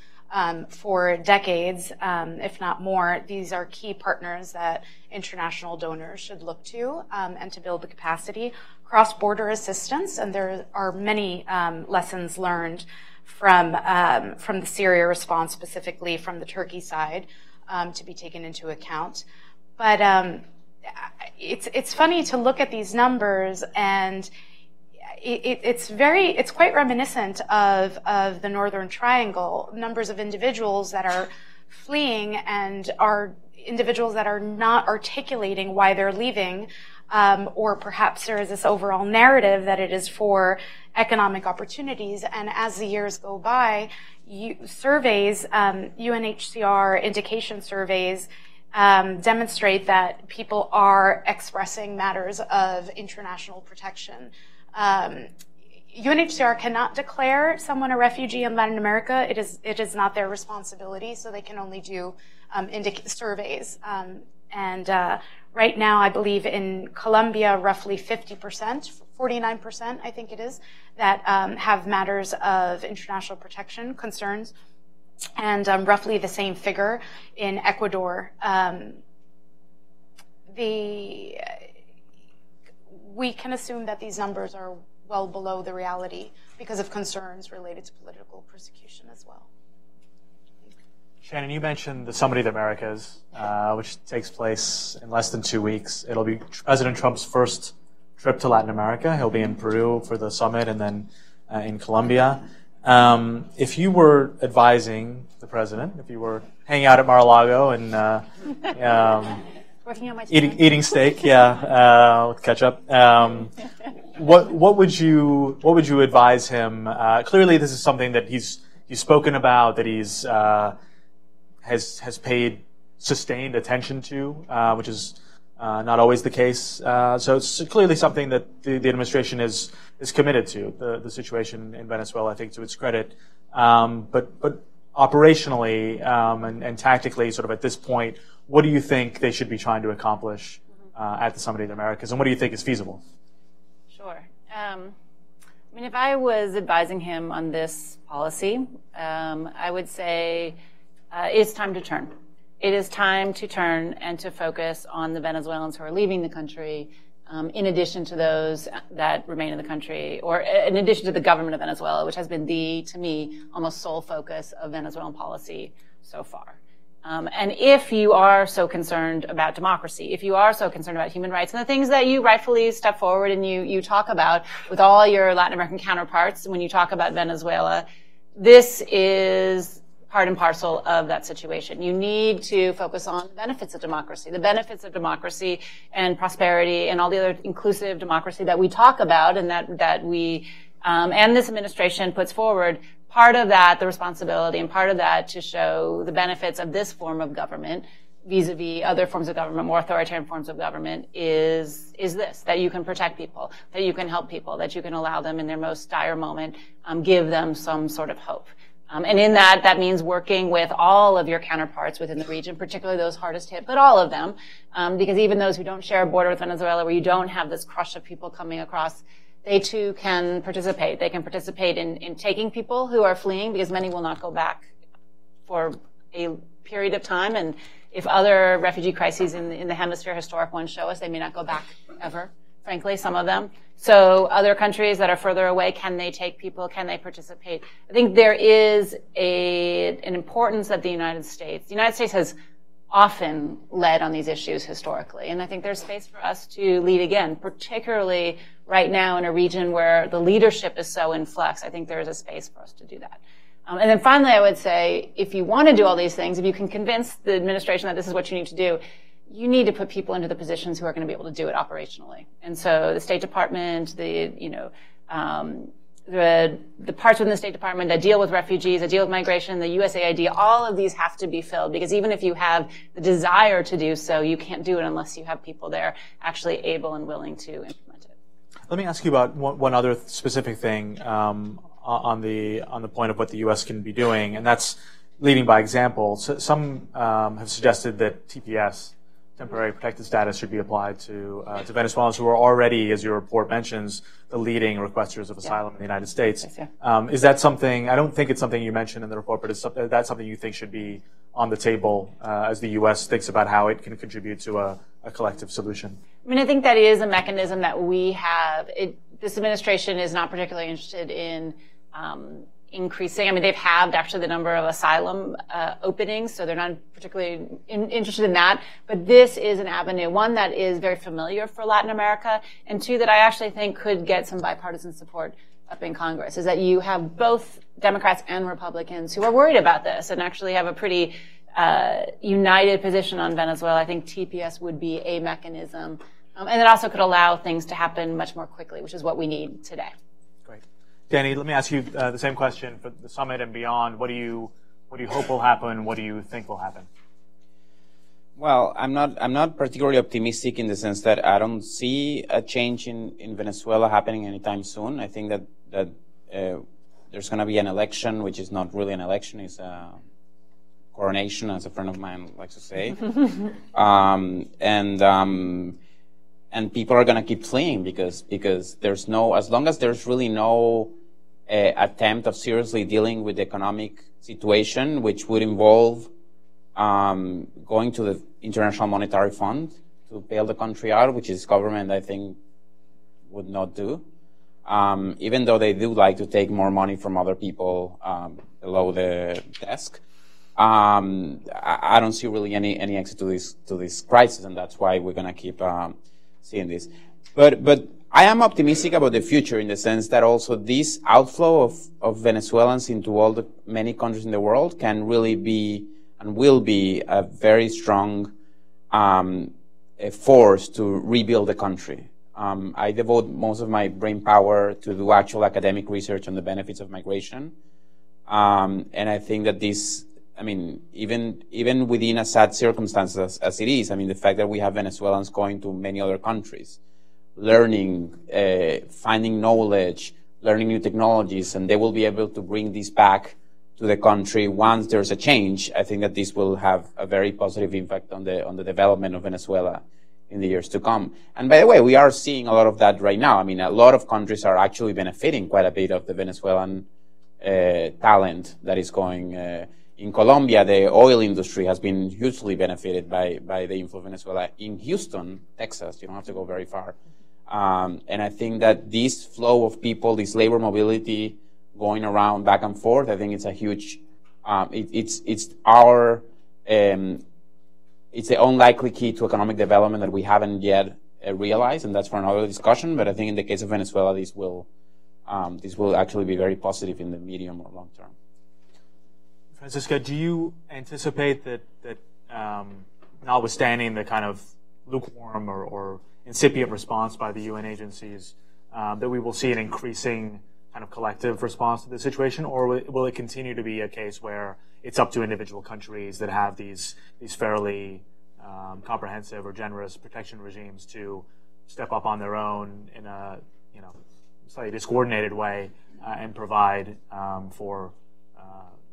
[SPEAKER 4] for decades, if not more. These are key partners that international donors should look to and to build the capacity. Cross-border assistance, and there are many lessons learned from the Syria response, specifically from the Turkey side, to be taken into account. But it's funny to look at these numbers, and it's quite reminiscent of the Northern Triangle. Numbers of individuals that are fleeing and are individuals that are not articulating why they're leaving, or perhaps there is this overall narrative that it is for economic opportunities. And as the years go by, surveys, UNHCR indication surveys, demonstrate that people are expressing matters of international protection. UNHCR cannot declare someone a refugee in Latin America. It is not their responsibility, so they can only do surveys. Right now, I believe in Colombia, roughly 50%, 49%, I think it is, that have matters of international protection concerns. And roughly the same figure in Ecuador. We can assume that these numbers are well below the reality because of concerns related to political persecution as well.
[SPEAKER 1] Shannon, you mentioned the Summit of the Americas, which takes place in less than 2 weeks. It'll be President Trump's first trip to Latin America. He'll be in Peru for the summit and then in Colombia. If you were advising the president, if you were hanging out at Mar-a-Lago and eating steak, with ketchup, what would you advise him? Clearly, this is something that he's spoken about, that he's has paid sustained attention to, which is not always the case. So it's clearly something that the administration is committed to, the situation in Venezuela, I think, to its credit. But operationally and tactically, sort of at this point, what do you think they should be trying to accomplish at the Summit of the Americas, and what do you think is feasible?
[SPEAKER 2] Sure. If I was advising him on this policy, I would say it's time to turn. It is time to turn and to focus on the Venezuelans who are leaving the country, in addition to those that remain in the country, or in addition to the government of Venezuela, which has been to me, almost sole focus of Venezuelan policy so far. And if you are so concerned about democracy, if you are so concerned about human rights and the things that you rightfully step forward and you talk about with all your Latin American counterparts when you talk about Venezuela, this is part and parcel of that situation. You need to focus on the benefits of democracy and prosperity and all the other inclusive democracy that we talk about and that we and this administration puts forward. Part of that, the responsibility, and part of that to show the benefits of this form of government vis-a-vis other forms of government, more authoritarian forms of government, is this, that you can protect people, that you can help people, that you can allow them in their most dire moment, give them some sort of hope. And in that means working with all of your counterparts within the region, particularly those hardest hit, but all of them, because even those who don't share a border with Venezuela, where you don't have this crush of people coming across, they too can participate. They can participate in taking people who are fleeing, because many will not go back for a period of time, and if other refugee crises in the hemisphere, historic ones, show us, they may not go back ever, frankly, some of them. So other countries that are further away, can they take people? Can they participate? I think there is an importance that the United States has often led on these issues historically. And I think there's space for us to lead again, particularly right now in a region where the leadership is so in flux. I think there is a space for us to do that. And then finally, I would say, if you want to do all these things, if you can convince the administration that this is what you need to do, you need to put people into the positions who are going to be able to do it operationally. And so the State Department, the parts within the State Department that deal with refugees, that deal with migration, the USAID, all of these have to be filled, because even if you have the desire to do so, you can't do it unless you have people there actually able and willing to implement it.
[SPEAKER 1] Let me ask you about one other specific thing on the point of what the U.S. can be doing, and that's leading by example. So some have suggested that TPS, temporary protected status, should be applied to Venezuelans who are already, as your report mentions, the leading requesters of asylum in the United States.
[SPEAKER 2] Yes, yeah.
[SPEAKER 1] Is that something, I don't think it's something you mentioned in the report, but is that something you think should be on the table as the U.S. thinks about how it can contribute to a collective solution?
[SPEAKER 2] I mean, I think that is a mechanism that we have. This administration is not particularly interested in increasing. I mean, they've halved actually the number of asylum openings, so they're not particularly interested in that. But this is an avenue, one that is very familiar for Latin America, and two that I actually think could get some bipartisan support up in Congress, is that you have both Democrats and Republicans who are worried about this and actually have a pretty united position on Venezuela. I think TPS would be a mechanism. And it also could allow things to happen much more quickly, which is what we need today.
[SPEAKER 1] Great. Danny, let me ask you the same question for the summit and beyond. What do you hope will happen? What do you think will happen?
[SPEAKER 3] Well, I'm not particularly optimistic in the sense that I don't see a change in Venezuela happening anytime soon. I think that there's going to be an election, which is not really an election; it's a coronation, as a friend of mine likes to say. And people are going to keep fleeing because there's as long as there's really no attempt of seriously dealing with the economic situation, which would involve going to the International Monetary Fund to bail the country out, which this government, I think, would not do. Even though they do like to take more money from other people below the desk. I don't see really any exit to this crisis, and that's why we're going to keep seeing this. But I am optimistic about the future in the sense that also this outflow of Venezuelans into all the many countries in the world can really be and will be a very strong force to rebuild the country. I devote most of my brain power to do actual academic research on the benefits of migration. And I think that this, I mean, even within a sad circumstances as it is, I mean, the fact that we have Venezuelans going to many other countries, learning, finding knowledge, learning new technologies, and they will be able to bring this back to the country once there's a change. I think that this will have a very positive impact on the development of Venezuela in the years to come. And by the way, we are seeing a lot of that right now. I mean, a lot of countries are actually benefiting quite a bit of the Venezuelan talent that is going. In Colombia, the oil industry has been hugely benefited by the inflow of Venezuela. In Houston, Texas, you don't have to go very far. And I think that this flow of people, this labor mobility going around back and forth, I think it's a huge, it's the unlikely key to economic development that we haven't yet realized, and that's for another discussion. But I think in the case of Venezuela, this will actually be very positive in the medium or long term.
[SPEAKER 1] Francisca, do you anticipate that notwithstanding the kind of lukewarm or incipient response by the UN agencies, that we will see an increasing kind of collective response to the situation, or will it continue to be a case where it's up to individual countries that have these fairly comprehensive or generous protection regimes to step up on their own in a slightly discoordinated way and provide for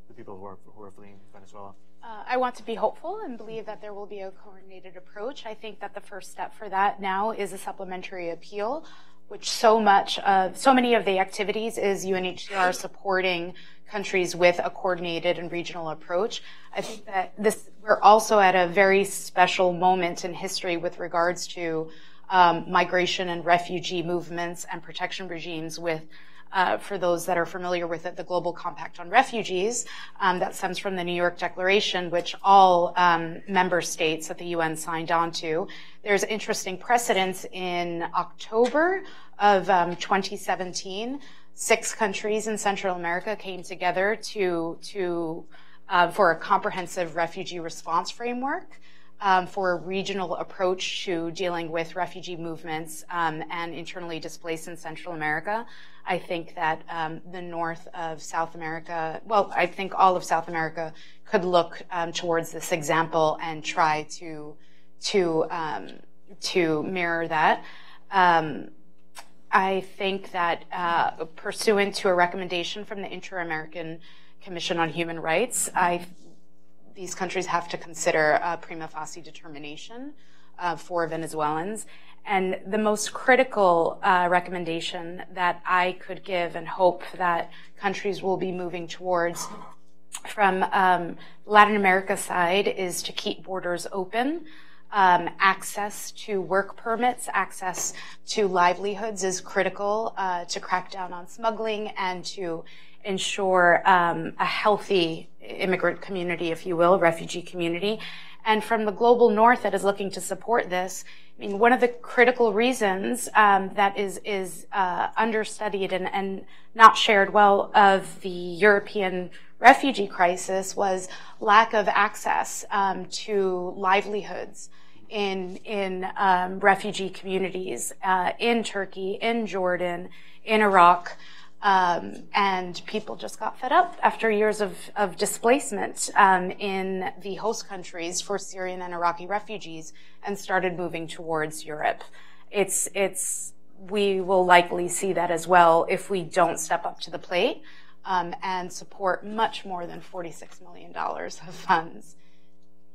[SPEAKER 1] the people who are fleeing Venezuela?
[SPEAKER 4] I want to be hopeful and believe that there will be a coordinated approach. I think that the first step for that now is a supplementary appeal which so many of the activities is UNHCR supporting countries with a coordinated and regional approach. I think that we're also at a very special moment in history with regards to migration and refugee movements and protection regimes with for those that are familiar with it, the Global Compact on Refugees, that stems from the New York Declaration, which all member states at the UN signed on to. There's interesting precedents in October of 2017. 6 countries in Central America came together for a comprehensive refugee response framework. For a regional approach to dealing with refugee movements and internally displaced in Central America. I think that the north of South America, well, I think all of South America could look towards this example and try to mirror that. I think that pursuant to a recommendation from the Inter-American Commission on Human Rights, these countries have to consider a prima facie determination for Venezuelans. And the most critical recommendation that I could give and hope that countries will be moving towards from Latin America side is to keep borders open. Access to work permits, access to livelihoods is critical to crack down on smuggling and to ensure a healthy immigrant community, if you will, refugee community. And from the global north that is looking to support this, I mean, one of the critical reasons that is understudied and not shared well of the European refugee crisis was lack of access to livelihoods in refugee communities in Turkey, in Jordan, in Iraq. And people just got fed up after years of displacement in the host countries for Syrian and Iraqi refugees and started moving towards Europe. We will likely see that as well if we don't step up to the plate and support much more than $46 million of funds.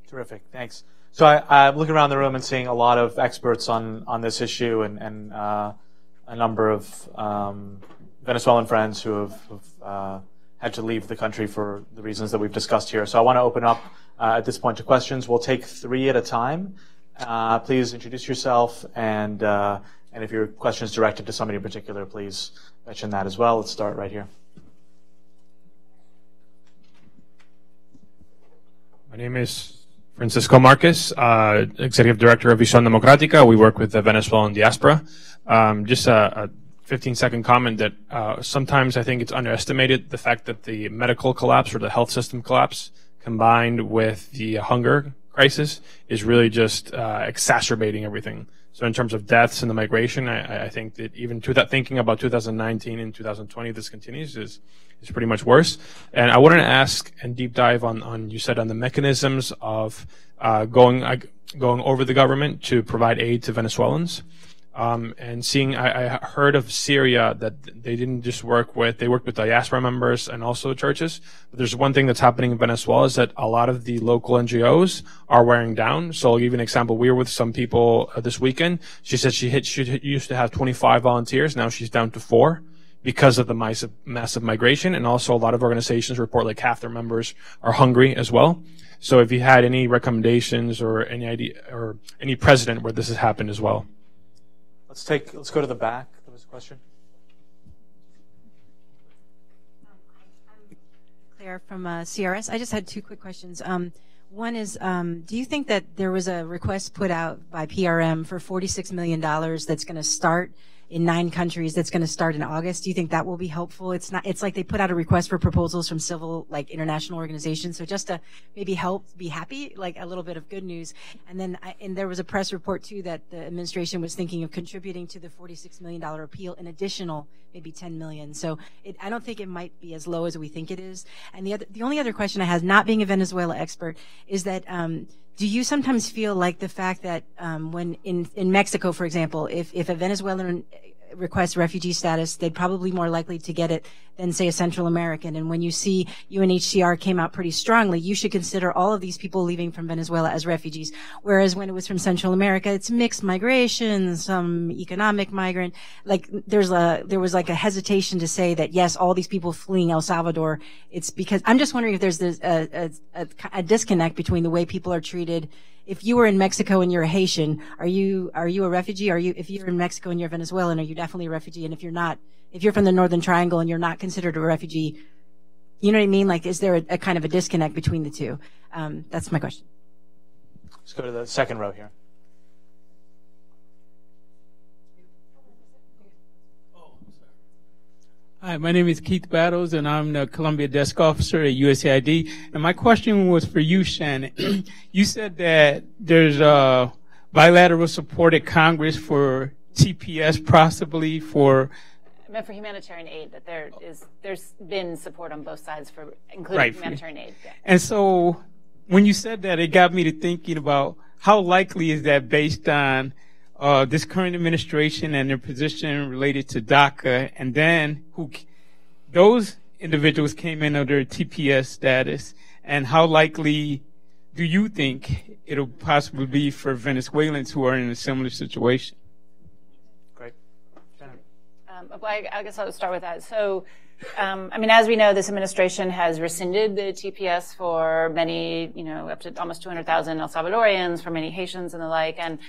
[SPEAKER 1] Terrific, thanks. So I'm looking around the room and seeing a lot of experts on this issue and a number of Venezuelan friends who have had to leave the country for the reasons that we've discussed here. So I want to open up at this point to questions. We'll take 3 at a time. Please introduce yourself, and if your question is directed to somebody in particular, please mention that as well. Let's start right here.
[SPEAKER 5] My name is Francisco Marquez, Executive Director of Visión Democrática. We work with the Venezuelan diaspora. Just a 15-second comment that sometimes I think it's underestimated, the fact that the medical collapse or the health system collapse combined with the hunger crisis is really just exacerbating everything. So in terms of deaths and the migration, I think that even thinking about 2019 and 2020, this continues is pretty much worse. And I wanted to ask and deep dive on you said on the mechanisms of going over the government to provide aid to Venezuelans. And seeing, I heard of Syria that they didn't just they worked with diaspora members and also churches. But there's one thing that's happening in Venezuela is that a lot of the local NGOs are wearing down. So I'll give you an example. We were with some people this weekend. She said she used to have 25 volunteers. Now she's down to 4 because of the massive migration. And also a lot of organizations report like half their members are hungry as well. So if you had any recommendations or any idea or any precedent where this has happened as well.
[SPEAKER 1] Let's go to the back. There was a question.
[SPEAKER 6] Claire from CRS. I just had 2 quick questions. One is, do you think that there was a request put out by PRM for $46 million that's going to start in 9 countries that's going to start in August? Do you think that will be helpful? It's like they put out a request for proposals from civil, like international organizations. So just to maybe help be happy, like a little bit of good news. And then, and there was a press report too that the administration was thinking of contributing to the $46 million appeal an additional maybe 10 million. So I don't think it might be as low as we think it is. And the only other question I have, not being a Venezuela expert, is that, do you sometimes feel like the fact that when in Mexico, for example, if a Venezuelan request refugee status, they'd probably more likely to get it than, say, a Central American. And when you see UNHCR came out pretty strongly, you should consider all of these people leaving from Venezuela as refugees. Whereas when it was from Central America, it's mixed migration, some economic migrant. Like there was like a hesitation to say that, yes, all these people fleeing El Salvador, it's because, I'm just wondering if there's a disconnect between the way people are treated. If you were in Mexico and you're a Haitian, are you a refugee? If you're in Mexico and you're Venezuelan, are you definitely a refugee? And if you're not, if you're from the Northern Triangle and you're not considered a refugee, you know what I mean? Like, is there a kind of a disconnect between the two? That's my question.
[SPEAKER 1] Let's go to the second row here.
[SPEAKER 7] Hi, my name is Keith Battles, and I'm the Colombia Desk Officer at USAID. And my question was for you, Shannon. You said that there's bilateral support at Congress for TPS, possibly for...
[SPEAKER 2] I meant for humanitarian aid, that there's been support on both sides for including
[SPEAKER 7] Right.
[SPEAKER 2] humanitarian aid. Yeah.
[SPEAKER 7] And so when you said that, it got me to thinking about how likely is that based on this current administration and their position related to DACA, and then those individuals came in under TPS status, and how likely do you think it'll possibly be for Venezuelans who are in a similar situation?
[SPEAKER 1] Great. Shannon.
[SPEAKER 2] I guess I'll start with that. So, I mean, as we know, this administration has rescinded the TPS for many, up to almost 200,000 El Salvadorians, for many Haitians and the like, and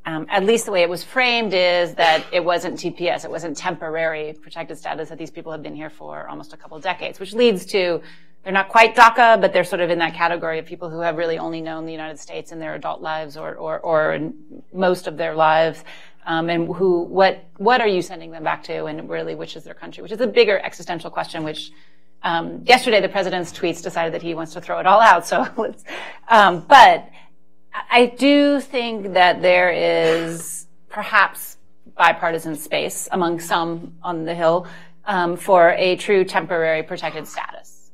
[SPEAKER 2] at least the way it was framed is that it wasn't TPS, it wasn't temporary protected status, that these people have been here for almost a couple of decades, which leads to, they're not quite DACA, but they're sort of in that category of people who have really only known the United States in their adult lives or in most of their lives, and what are you sending them back to, and really which is their country, which is a bigger existential question, which yesterday the president's tweets decided that he wants to throw it all out, so let's, but I do think that there is perhaps bipartisan space among some on the Hill for a true temporary protected status.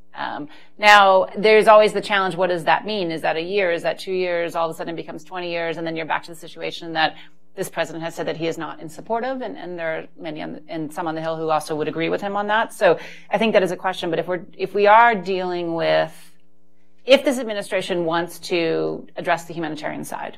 [SPEAKER 2] Now, there's always the challenge, what does that mean? Is that a year? Is that 2 years? All of a sudden it becomes 20 years, and then you're back to the situation that this president has said that he is not in support of, and there are many and some on the Hill who also would agree with him on that. So I think that is a question, but if we are dealing with, if this administration wants to address the humanitarian side,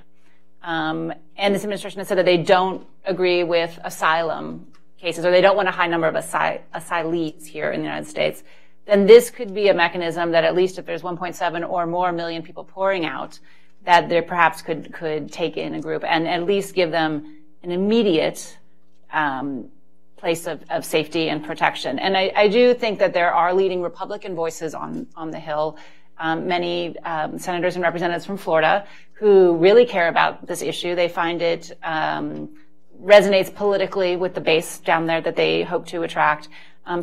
[SPEAKER 2] and this administration has said that they don't agree with asylum cases, or they don't want a high number of asylees here in the United States, then this could be a mechanism that at least if there's 1.7 or more million people pouring out, that there perhaps could take in a group and at least give them an immediate place of safety and protection. And I do think that there are leading Republican voices on the Hill, many senators and representatives from Florida who really care about this issue. They find it resonates politically with the base down there that they hope to attract.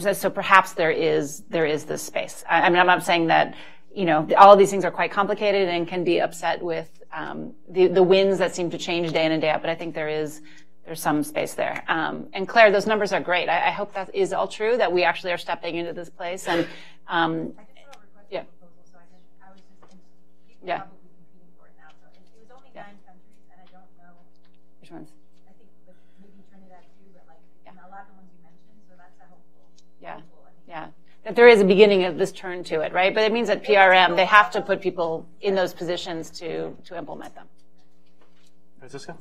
[SPEAKER 2] So perhaps there is this space. I mean, I'm not saying that, all of these things are quite complicated and can be upset with the winds that seem to change day in and day out, but I think there's some space there. And Claire, those numbers are great. I hope that is all true, that we actually are stepping into this place. And yeah. Yeah.
[SPEAKER 6] For it now. So it was only 9 countries, and I don't know
[SPEAKER 2] which ones.
[SPEAKER 6] I think maybe Trinidad too, but a lot of the ones you mentioned. So that's a hopeful.
[SPEAKER 2] Yeah. That there is a beginning of this turn to it, right? But it means that PRM, they have to put people in those positions to implement them.
[SPEAKER 1] Francisca?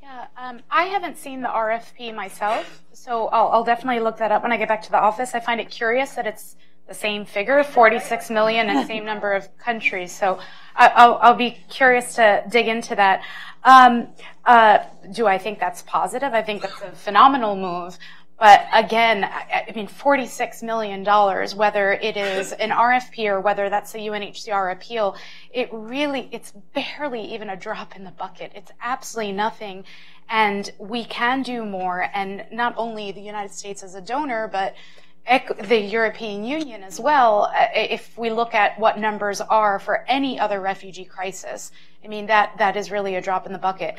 [SPEAKER 4] Yeah, I haven't seen the RFP myself, so I'll definitely look that up when I get back to the office. I find it curious that it's the same figure, 46 million, and same number of countries. So I'll be curious to dig into that. Do I think that's positive? I think that's a phenomenal move. But again, I mean, $46 million, whether it is an RFP or whether that's a UNHCR appeal, it's barely even a drop in the bucket. It's absolutely nothing. And we can do more. And not only the United States as a donor, but the European Union as well, if we look at what numbers are for any other refugee crisis. I mean, that is really a drop in the bucket.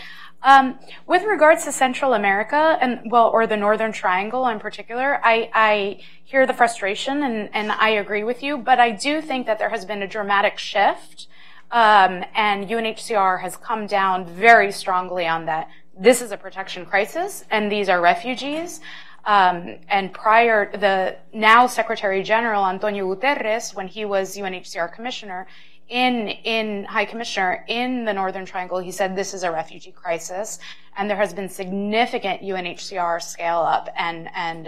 [SPEAKER 4] With regards to Central America or the Northern Triangle in particular, I hear the frustration and I agree with you, but I do think that there has been a dramatic shift, and UNHCR has come down very strongly on that this is a protection crisis, and these are refugees. And prior, the now Secretary General Antonio Guterres, when he was UNHCR Commissioner, High Commissioner in the Northern Triangle, he said this is a refugee crisis, and there has been significant UNHCR scale up and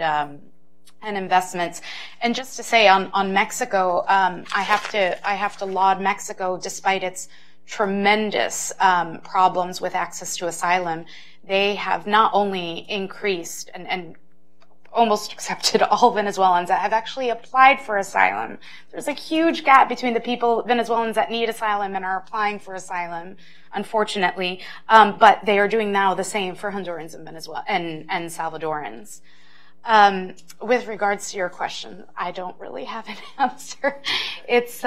[SPEAKER 4] investments. And just to say on Mexico, I have to laud Mexico despite its tremendous problems with access to asylum. They have not only increased and almost accepted all Venezuelans that have actually applied for asylum. There's a huge gap between the Venezuelans that need asylum and are applying for asylum, unfortunately. But they are doing now the same for Hondurans and Venezuela and Salvadorans. With regards to your question, I don't really have an answer. It's,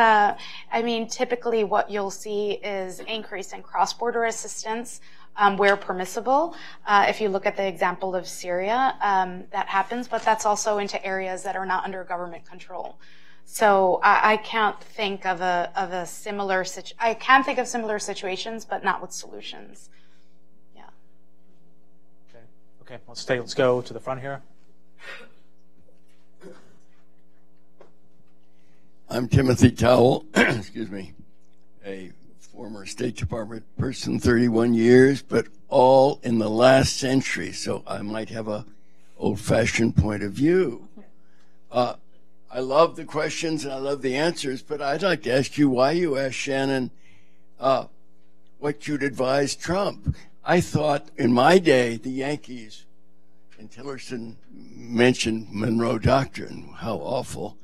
[SPEAKER 4] typically what you'll see is increase in cross-border assistance, where permissible. If you look at the example of Syria, that happens, but that's also into areas that are not under government control. So I can't think of I can think of similar situations, but not with solutions. Yeah.
[SPEAKER 1] Okay. Let's go to the front here.
[SPEAKER 8] I'm Timothy Towell, excuse me, a former State Department person, 31 years, but all in the last century, so I might have a old-fashioned point of view. I love the questions and I love the answers, but I'd like to ask you why you asked Shannon what you'd advise Trump. I thought in my day, the Yankees, and Tillerson mentioned Monroe Doctrine, how awful.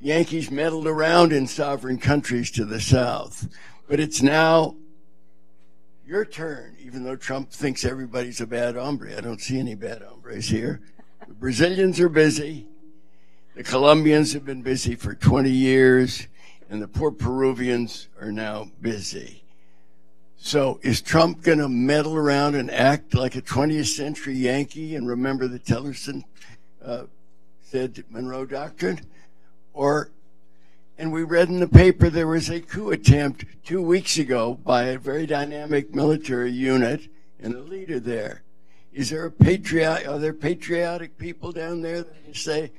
[SPEAKER 8] Yankees meddled around in sovereign countries to the south. But it's now your turn, even though Trump thinks everybody's a bad hombre. I don't see any bad hombres here. The Brazilians are busy. The Colombians have been busy for 20 years, and the poor Peruvians are now busy. So is Trump going to meddle around and act like a 20th century Yankee and remember that Tillerson said Monroe Doctrine? And we read in the paper there was a coup attempt 2 weeks ago by a very dynamic military unit and a leader there. Are there patriotic people down there that say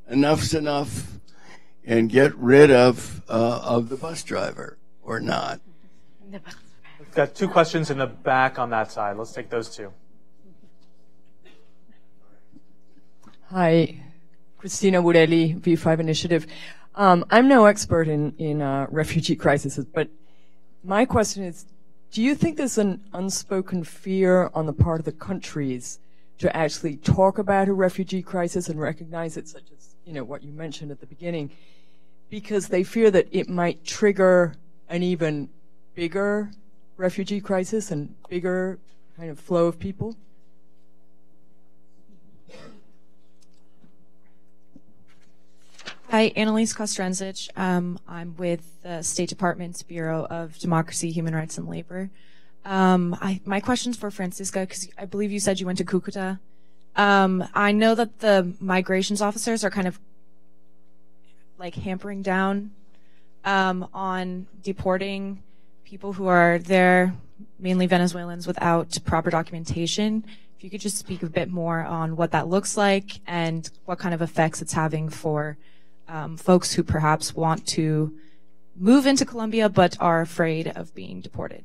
[SPEAKER 8] enough's enough and get rid of the bus driver or not?
[SPEAKER 1] We've got two questions in the back on that side. Let's take those two.
[SPEAKER 9] Hi, Christina Burelli, V5 Initiative. I'm no expert in refugee crises, but my question is, do you think there's an unspoken fear on the part of the countries to actually talk about a refugee crisis and recognize it, such as, what you mentioned at the beginning, because they fear that it might trigger an even bigger refugee crisis and bigger kind of flow of people?
[SPEAKER 10] Hi, Annalise Kostrenzic. I'm with the State Department's Bureau of Democracy, Human Rights, and Labor. My question's for Francisca, because I believe you said you went to Cucuta. I know that the migrations officers are kind of like hampering down on deporting people who are there, mainly Venezuelans, without proper documentation. If you could just speak a bit more on what that looks like and what kind of effects it's having for folks who perhaps want to move into Colombia but are afraid of being deported.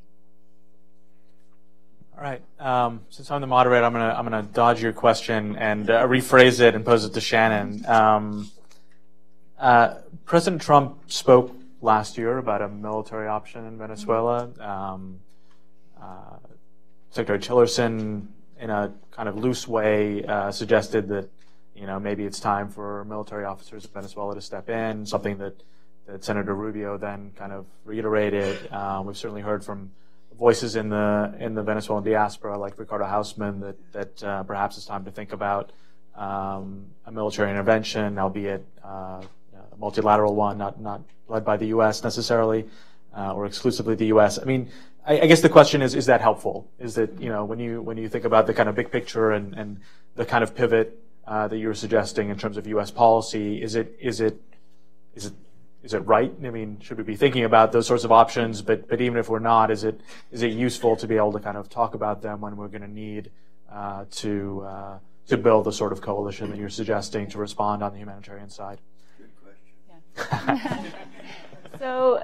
[SPEAKER 1] All right. Since I'm the moderator, I'm gonna dodge your question and rephrase it and pose it to Shannon. President Trump spoke last year about a military option in Venezuela. Secretary Tillerson, in a kind of loose way, suggested that maybe it's time for military officers of Venezuela to step in, something that Senator Rubio then kind of reiterated. We've certainly heard from voices in the Venezuelan diaspora, like Ricardo Hausman, that perhaps it's time to think about a military intervention, albeit a multilateral one, not led by the U.S. necessarily, or exclusively the U.S. I mean, I guess the question is that helpful? Is that when you think about the kind of big picture and the kind of pivot that you were suggesting in terms of U.S. policy, is it is it right? I mean, should we be thinking about those sorts of options? But even if we're not, is it useful to be able to kind of talk about them when we're going to need to build the sort of coalition that you're suggesting to respond on the humanitarian side?
[SPEAKER 8] Good question.
[SPEAKER 2] Yeah. So,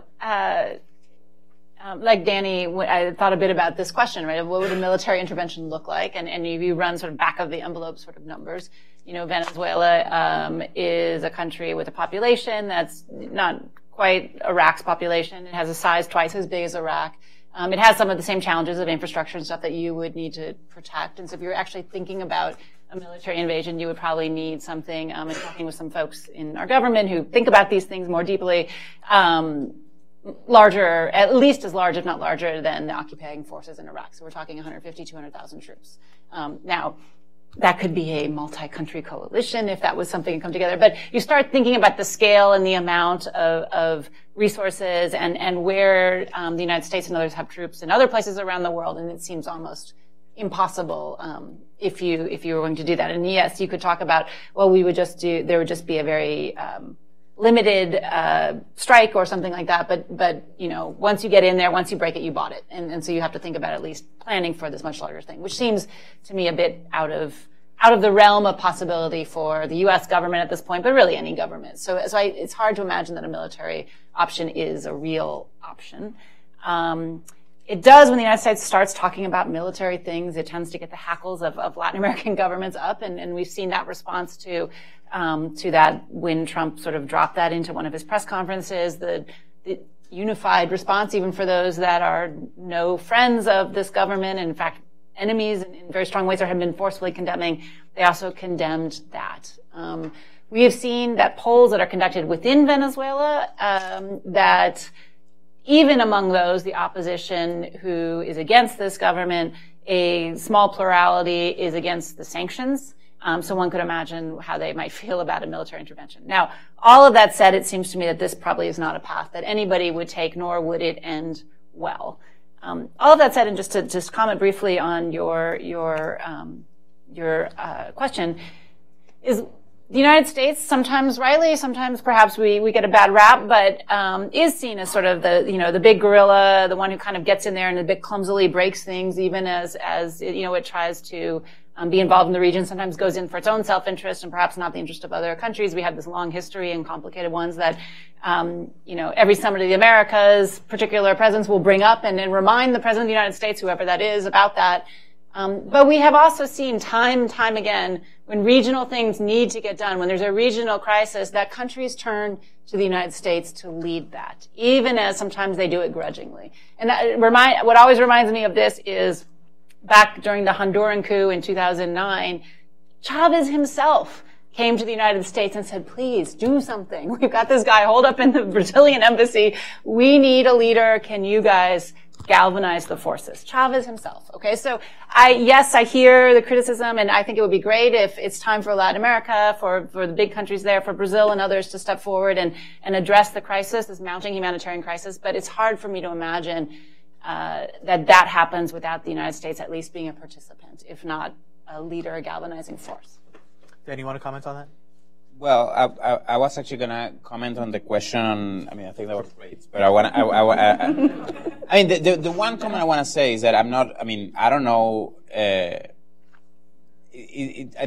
[SPEAKER 2] like Danny, I thought a bit about this question, right? Of what would a military intervention look like? And if you run sort of back of the envelope sort of numbers, Venezuela is a country with a population that's not quite Iraq's population. It has a size twice as big as Iraq. It has some of the same challenges of infrastructure and stuff that you would need to protect. And so if you're actually thinking about a military invasion, you would probably need something, and talking with some folks in our government who think about these things more deeply, larger, at least as large, if not larger, than the occupying forces in Iraq. So we're talking 150, 200,000 troops. Now, that could be a multi-country coalition if that was something to come together. But you start thinking about the scale and the amount of resources and where the United States and others have troops in other places around the world, and it seems almost impossible if you were going to do that. And yes, you could talk about, well, there would just be a very limited strike or something like that. But once you get in there, once you break it, you bought it. And so you have to think about at least planning for this much larger thing, which seems to me a bit out of the realm of possibility for the U.S. government at this point, but really any government. So it's hard to imagine that a military option is a real option. It does, when the United States starts talking about military things, it tends to get the hackles of Latin American governments up, and we've seen that response to that when Trump sort of dropped that into one of his press conferences, the unified response, even for those that are no friends of this government, and in fact, enemies in very strong ways or have been forcefully condemning, they also condemned that. We have seen that polls that are conducted within Venezuela, that even among those, the opposition who is against this government, a small plurality is against the sanctions. So one could imagine how they might feel about a military intervention. Now, all of that said, it seems to me that this probably is not a path that anybody would take, nor would it end well. All of that said, and just to comment briefly on your question, is the United States, sometimes rightly, sometimes perhaps we get a bad rap, but is seen as sort of the big gorilla, the one who kind of gets in there and a bit clumsily breaks things, even as it tries to be involved in the region, sometimes goes in for its own self-interest and perhaps not the interest of other countries. We have this long history and complicated ones that, every Summit of the Americas, particular presidents will bring up and remind the President of the United States, whoever that is, about that. But we have also seen time and time again, when regional things need to get done, when there's a regional crisis, that countries turn to the United States to lead that, even as sometimes they do it grudgingly. And what always reminds me of this is back during the Honduran coup in 2009, Chavez himself came to the United States and said, please do something. We've got this guy holed up in the Brazilian embassy. We need a leader. Can you guys galvanize the forces? Chavez himself. Okay, so I hear the criticism, and I think it would be great if it's time for Latin America, for the big countries there, for Brazil and others to step forward and address the crisis, this mounting humanitarian crisis. But it's hard for me to imagine that happens without the United States at least being a participant, if not a leader, a galvanizing force.
[SPEAKER 1] Dan, you want to comment on that?
[SPEAKER 3] Well, I was actually going to comment on the question. I think that was great, but the one comment I want to say is that I don't know. I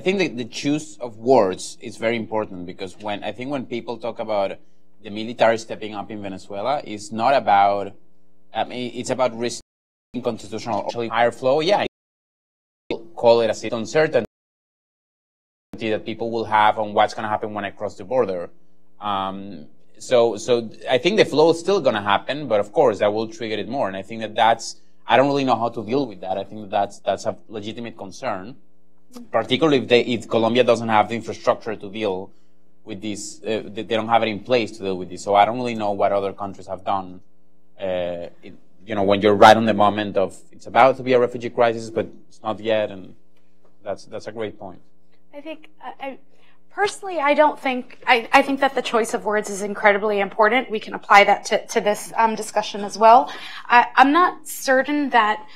[SPEAKER 3] think that the choice of words is very important, because when people talk about the military stepping up in Venezuela, it's not about. It's about risking constitutional higher flow. Yeah, call it a uncertainty that people will have on what's going to happen when I cross the border. So I think the flow is still going to happen, but of course that will trigger it more. And I think I don't really know how to deal with that. I think that's a legitimate concern, particularly if Colombia doesn't have the infrastructure to deal with this. They don't have it in place to deal with this. So I don't really know what other countries have done. When you're right on the moment of it's about to be a refugee crisis, but it's not yet, and that's a great point.
[SPEAKER 4] I think, personally, I think that the choice of words is incredibly important. We can apply that to this discussion as well. I'm not certain that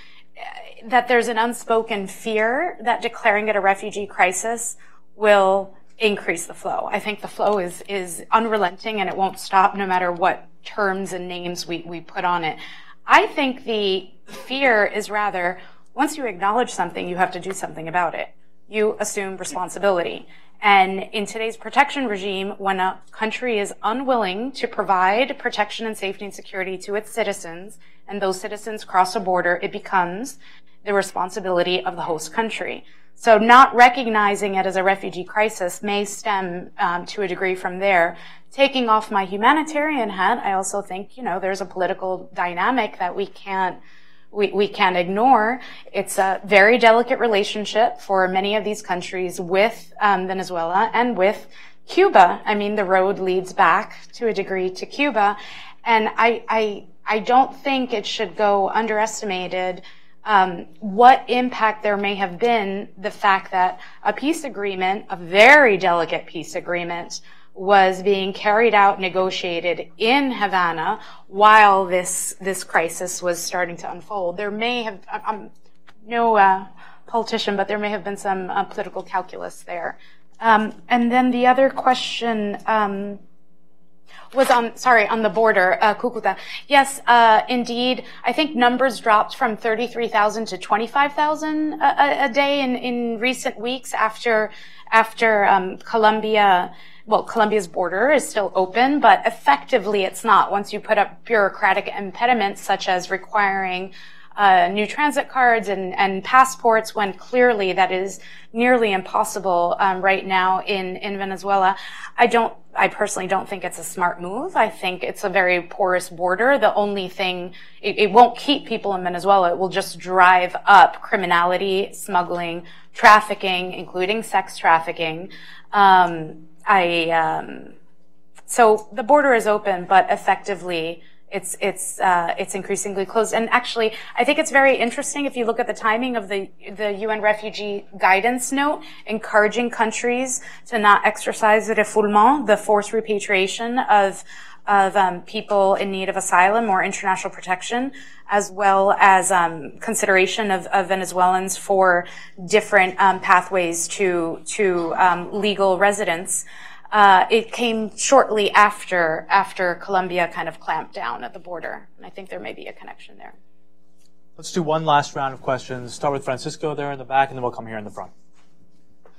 [SPEAKER 4] there's an unspoken fear that declaring it a refugee crisis will increase the flow. I think the flow is unrelenting and it won't stop no matter what terms and names we put on it. I think the fear is rather, once you acknowledge something, you have to do something about it. You assume responsibility. And in today's protection regime, when a country is unwilling to provide protection and safety and security to its citizens, and those citizens cross a border, it becomes the responsibility of the host country. So not recognizing it as a refugee crisis may stem to a degree from there. Taking off my humanitarian hat, I also think, there's a political dynamic that we can't ignore. It's a very delicate relationship for many of these countries with Venezuela and with Cuba. I mean, the road leads back to a degree to Cuba. And I don't think it should go underestimated what impact there may have been the fact that a peace agreement, a very delicate peace agreement, was being carried out, negotiated in Havana while this crisis was starting to unfold. There may have, I'm no politician, but there may have been some political calculus there. And then the other question was on the border, Cucuta. Yes, indeed. I think numbers dropped from 33,000 to 25,000 a day in recent weeks after Colombia. Well, Colombia's border is still open, but effectively it's not. Once you put up bureaucratic impediments such as requiring new transit cards and passports, when clearly that is nearly impossible right now in Venezuela. I personally don't think it's a smart move. I think it's a very porous border. The only thing, it won't keep people in Venezuela. It will just drive up criminality, smuggling, trafficking, including sex trafficking. So the border is open, but effectively it's increasingly closed. And actually, I think it's very interesting if you look at the timing of the UN refugee guidance note, encouraging countries to not exercise the refoulement, the forced repatriation of people in need of asylum or international protection, as well as consideration of Venezuelans for different pathways to legal residence. It came shortly after Colombia kind of clamped down at the border, and I think there may be a connection there.
[SPEAKER 1] Let's do one last round of questions. Start with Francisco there in the back, and then we'll come here in the front.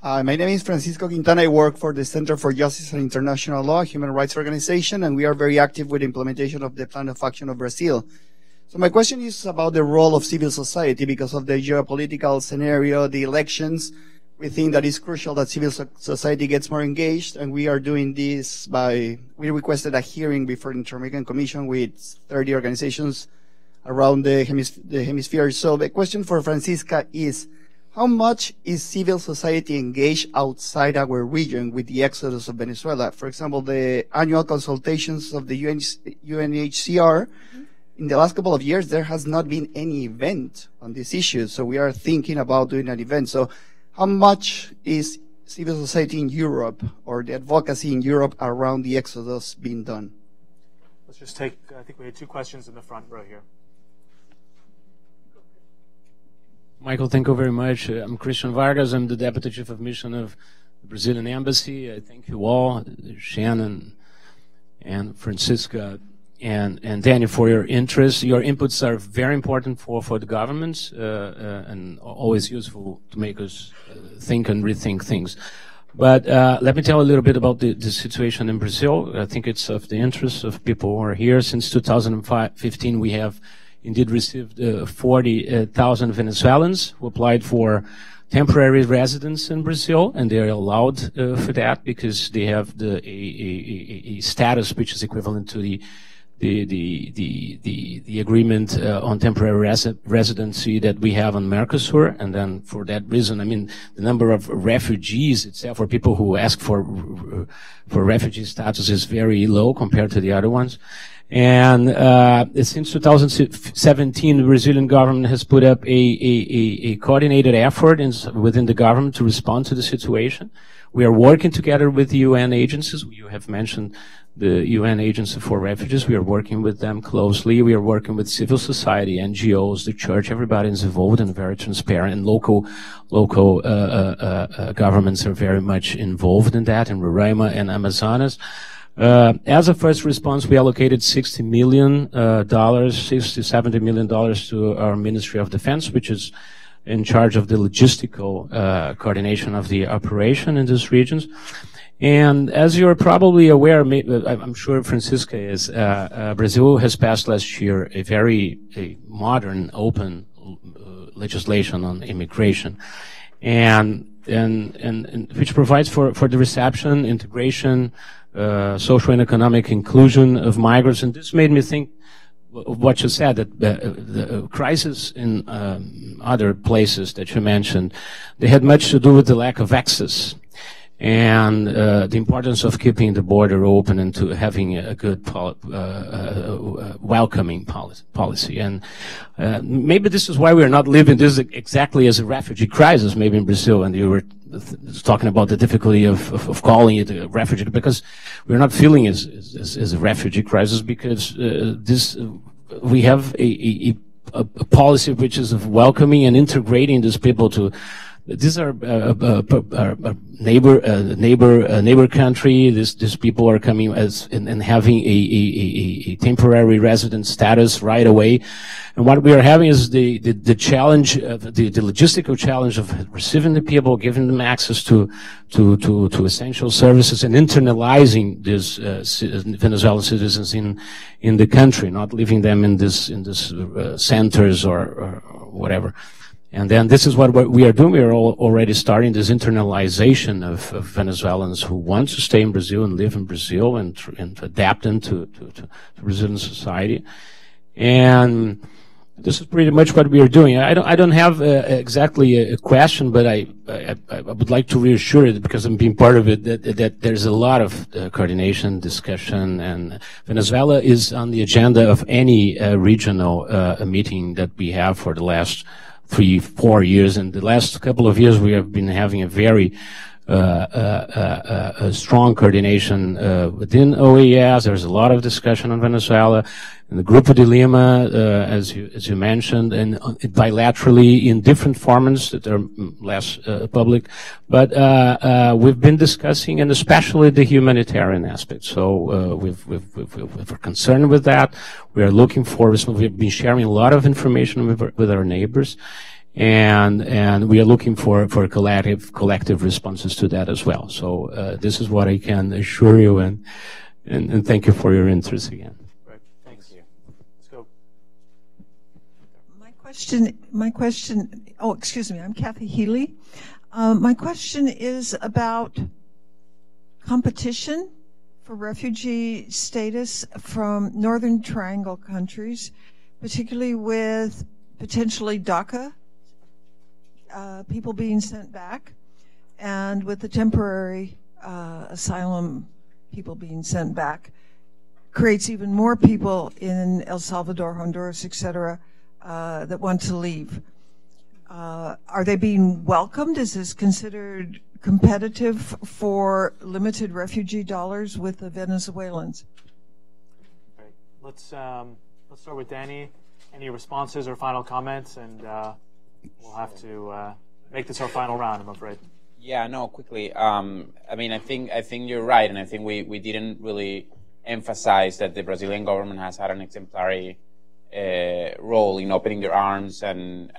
[SPEAKER 11] My name is Francisco Quintana. I work for the Center for Justice and International Law, a human rights organization, and we are very active with the implementation of the Plan of Action of Brazil. So my question is about the role of civil society because of the geopolitical scenario, the elections. We think that it's crucial that civil society gets more engaged, and we are doing this we requested a hearing before the Inter-American Commission with 30 organizations around the hemisphere. So the question for Francisca is, how much is civil society engaged outside our region with the exodus of Venezuela? For example, the annual consultations of the UNHCR, in the last couple of years, there has not been any event on this issue. So we are thinking about doing an event. So how much is civil society in Europe or the advocacy in Europe around the exodus being done?
[SPEAKER 1] Let's just take, I think we had two questions in the front row here.
[SPEAKER 12] Michael, thank you very much. I'm Christian Vargas. I'm the Deputy Chief of Mission of the Brazilian Embassy. I thank you all, Shannon and Francisca and Danny, for your interest. Your inputs are very important for the governments and always useful to make us think and rethink things. But let me tell a little bit about the situation in Brazil. I think it's of the interest of people who are here. Since 2015, we have indeed received 40,000 Venezuelans who applied for temporary residence in Brazil, and they are allowed for that because they have a status which is equivalent to the agreement on temporary residency that we have on Mercosur. And then for that reason, I mean, the number of refugees itself, or people who ask for refugee status, is very low compared to the other ones. And since 2017, the Brazilian government has put up a coordinated effort within the government to respond to the situation. We are working together with the UN agencies. You have mentioned the UN Agency for Refugees. We are working with them closely. We are working with civil society, NGOs, the church. Everybody is involved and very transparent. And local governments are very much involved in that, in Roraima and Amazonas. As a first response, we allocated $60 million, $70 million to our Ministry of Defense, which is in charge of the logistical coordination of the operation in these regions. And as you're probably aware, I'm sure Francisca is, Brazil has passed last year a very modern, open legislation on immigration, and which provides for the reception, integration, social and economic inclusion of migrants. And this made me think of what you said, that the crisis in other places that you mentioned, they had much to do with the lack of access and the importance of keeping the border open and to having a good welcoming policy. And maybe this is why we are not living this exactly as a refugee crisis, maybe in Brazil, and you were talking about the difficulty of calling it a refugee, because we're not feeling as a refugee crisis, because we have a policy which is of welcoming and integrating these people to. These are neighbor country. These people are coming and having a temporary resident status right away. And what we are having is the challenge, the logistical challenge of receiving the people, giving them access to essential services, and internalizing these Venezuelan citizens in the country, not leaving them in this centers or whatever. And then this is what we are doing. We are already starting this internalization of Venezuelans who want to stay in Brazil and live in Brazil and adapt into to Brazilian society. And this is pretty much what we are doing. I don't have exactly a question, but I would like to reassure it, because I'm being part of it, that there's a lot of coordination, discussion, and Venezuela is on the agenda of any regional meeting that we have for the last 3-4 years. And the last couple of years, we have been having a very strong coordination within OAS. There's a lot of discussion on Venezuela in the Grupo de Lima, as you mentioned, and bilaterally in different formats that are less public. But we've been discussing, and especially the humanitarian aspect. So we're concerned with that. We are looking for. We've been sharing a lot of information with our neighbors. And we are looking for collective responses to that as well. So this is what I can assure you, and thank you for your interest again.
[SPEAKER 1] Right. Thanks. Let's go.
[SPEAKER 13] My question. Oh, excuse me. I'm Kathy Healy. My question is about competition for refugee status from Northern Triangle countries, particularly with potentially DACA. People being sent back, and with the temporary asylum people being sent back, creates even more people in El Salvador, Honduras, etc., that want to leave. Are they being welcomed? Is this considered competitive for limited refugee dollars with the Venezuelans?
[SPEAKER 1] Right. Let's start with Danny. Any responses or final comments, and we'll have to make this our final round, I'm afraid.
[SPEAKER 3] Yeah, no, quickly. I mean, I think you're right, and I think we didn't really emphasize that the Brazilian government has had an exemplary role in opening their arms and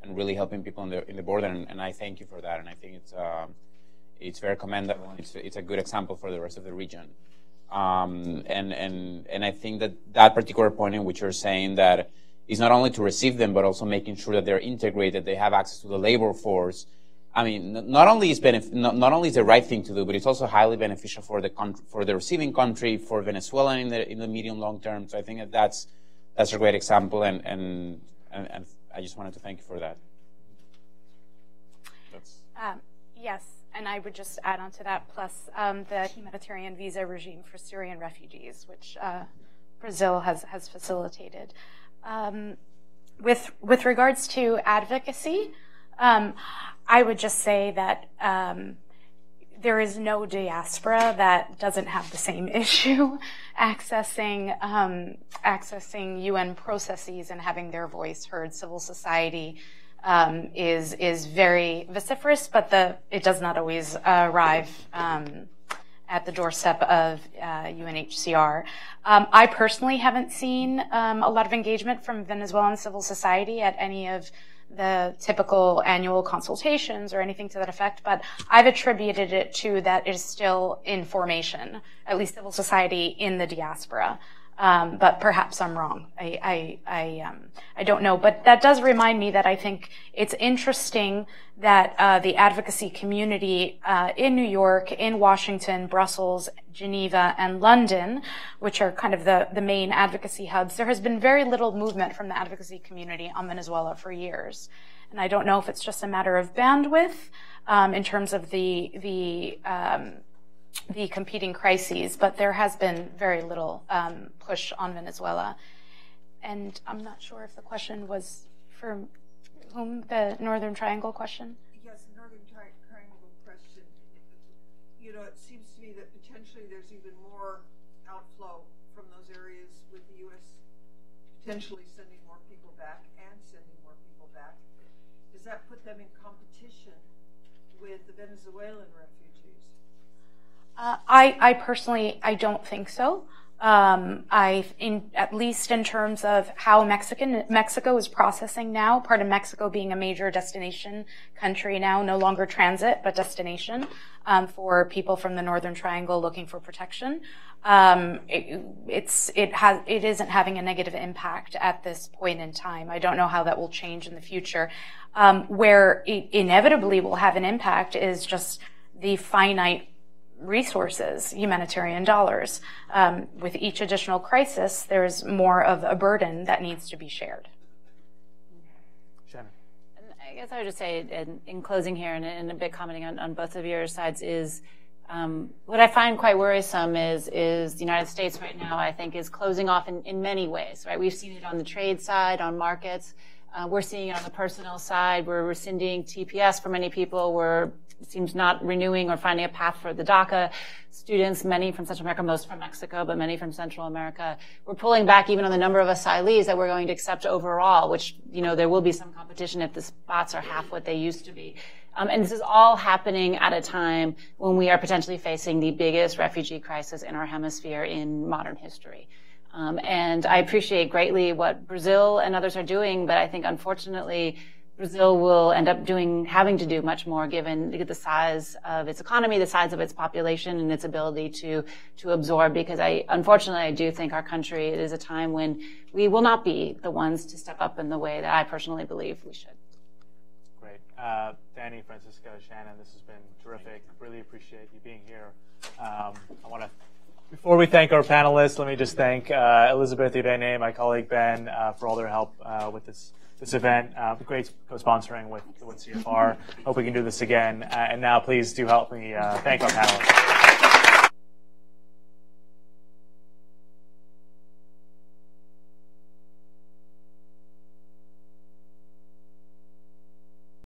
[SPEAKER 3] really helping people in the border, and I thank you for that. And I think it's very commendable. And it's a good example for the rest of the region. And I think that particular point in which you're saying that is not only to receive them, but also making sure that they're integrated, they have access to the labor force. I mean, not only is the right thing to do, but it's also highly beneficial for the receiving country, for Venezuela in the medium long term. So I think that's a great example, and I just wanted to thank you for that.
[SPEAKER 4] Yes, and I would just add on to that, plus the humanitarian visa regime for Syrian refugees, which Brazil has facilitated. With regards to advocacy, I would just say that there is no diaspora that doesn't have the same issue accessing UN processes and having their voice heard. Civil society is very vociferous, but it does not always arrive at the doorstep of UNHCR. I personally haven't seen a lot of engagement from Venezuelan civil society at any of the typical annual consultations or anything to that effect, but I've attributed it to that it is still in formation, at least civil society in the diaspora. But perhaps I'm wrong. I don't know. But that does remind me that I think it's interesting that the advocacy community in New York, in Washington, Brussels, Geneva, and London, which are kind of the main advocacy hubs, there has been very little movement from the advocacy community on Venezuela for years. And I don't know if it's just a matter of bandwidth in terms of the competing crises, but there has been very little push on Venezuela. And I'm not sure if the question was for whom, the Northern Triangle question?
[SPEAKER 13] Yes, the Northern Triangle question. You know, it seems to me that potentially there's even more outflow from those areas with the U.S. potentially sending more people back and sending more people back. Does that put them in competition with the Venezuelan refugees?
[SPEAKER 4] I personally, I don't think so. At least in terms of how Mexico is processing now, part of Mexico being a major destination country now, no longer transit, but destination, for people from the Northern Triangle looking for protection. It isn't having a negative impact at this point in time. I don't know how that will change in the future. Where it inevitably will have an impact is just the finite resources, humanitarian dollars. With each additional crisis, there's more of a burden that needs to be shared.
[SPEAKER 1] Shannon.
[SPEAKER 2] And I guess I would just say, in closing here, and a bit commenting on both of your sides, is what I find quite worrisome is the United States right now, I think, is closing off in many ways, right? We've seen it on the trade side, on markets. We're seeing it on the personal side. We're rescinding TPS for many people. It seems not renewing or finding a path for the DACA students, many from Central America, most from Mexico, but many from Central America. We're pulling back even on the number of asylees that we're going to accept overall, which, you know, there will be some competition if the spots are half what they used to be. And this is all happening at a time when we are potentially facing the biggest refugee crisis in our hemisphere in modern history. And I appreciate greatly what Brazil and others are doing, but I think unfortunately Brazil will end up having to do much more given the size of its economy, the size of its population, and its ability to absorb, because unfortunately I do think our country, it is a time when we will not be the ones to step up in the way that I personally believe we should.
[SPEAKER 1] Great. Danny, Francisco, Shannon, this has been terrific. Really appreciate you being here. Before we thank our panelists, let me just thank Elizabeth, Irene, my colleague Ben, for all their help with this event. Great co-sponsoring with CFR. Hope we can do this again. And now please do help me thank our panelists.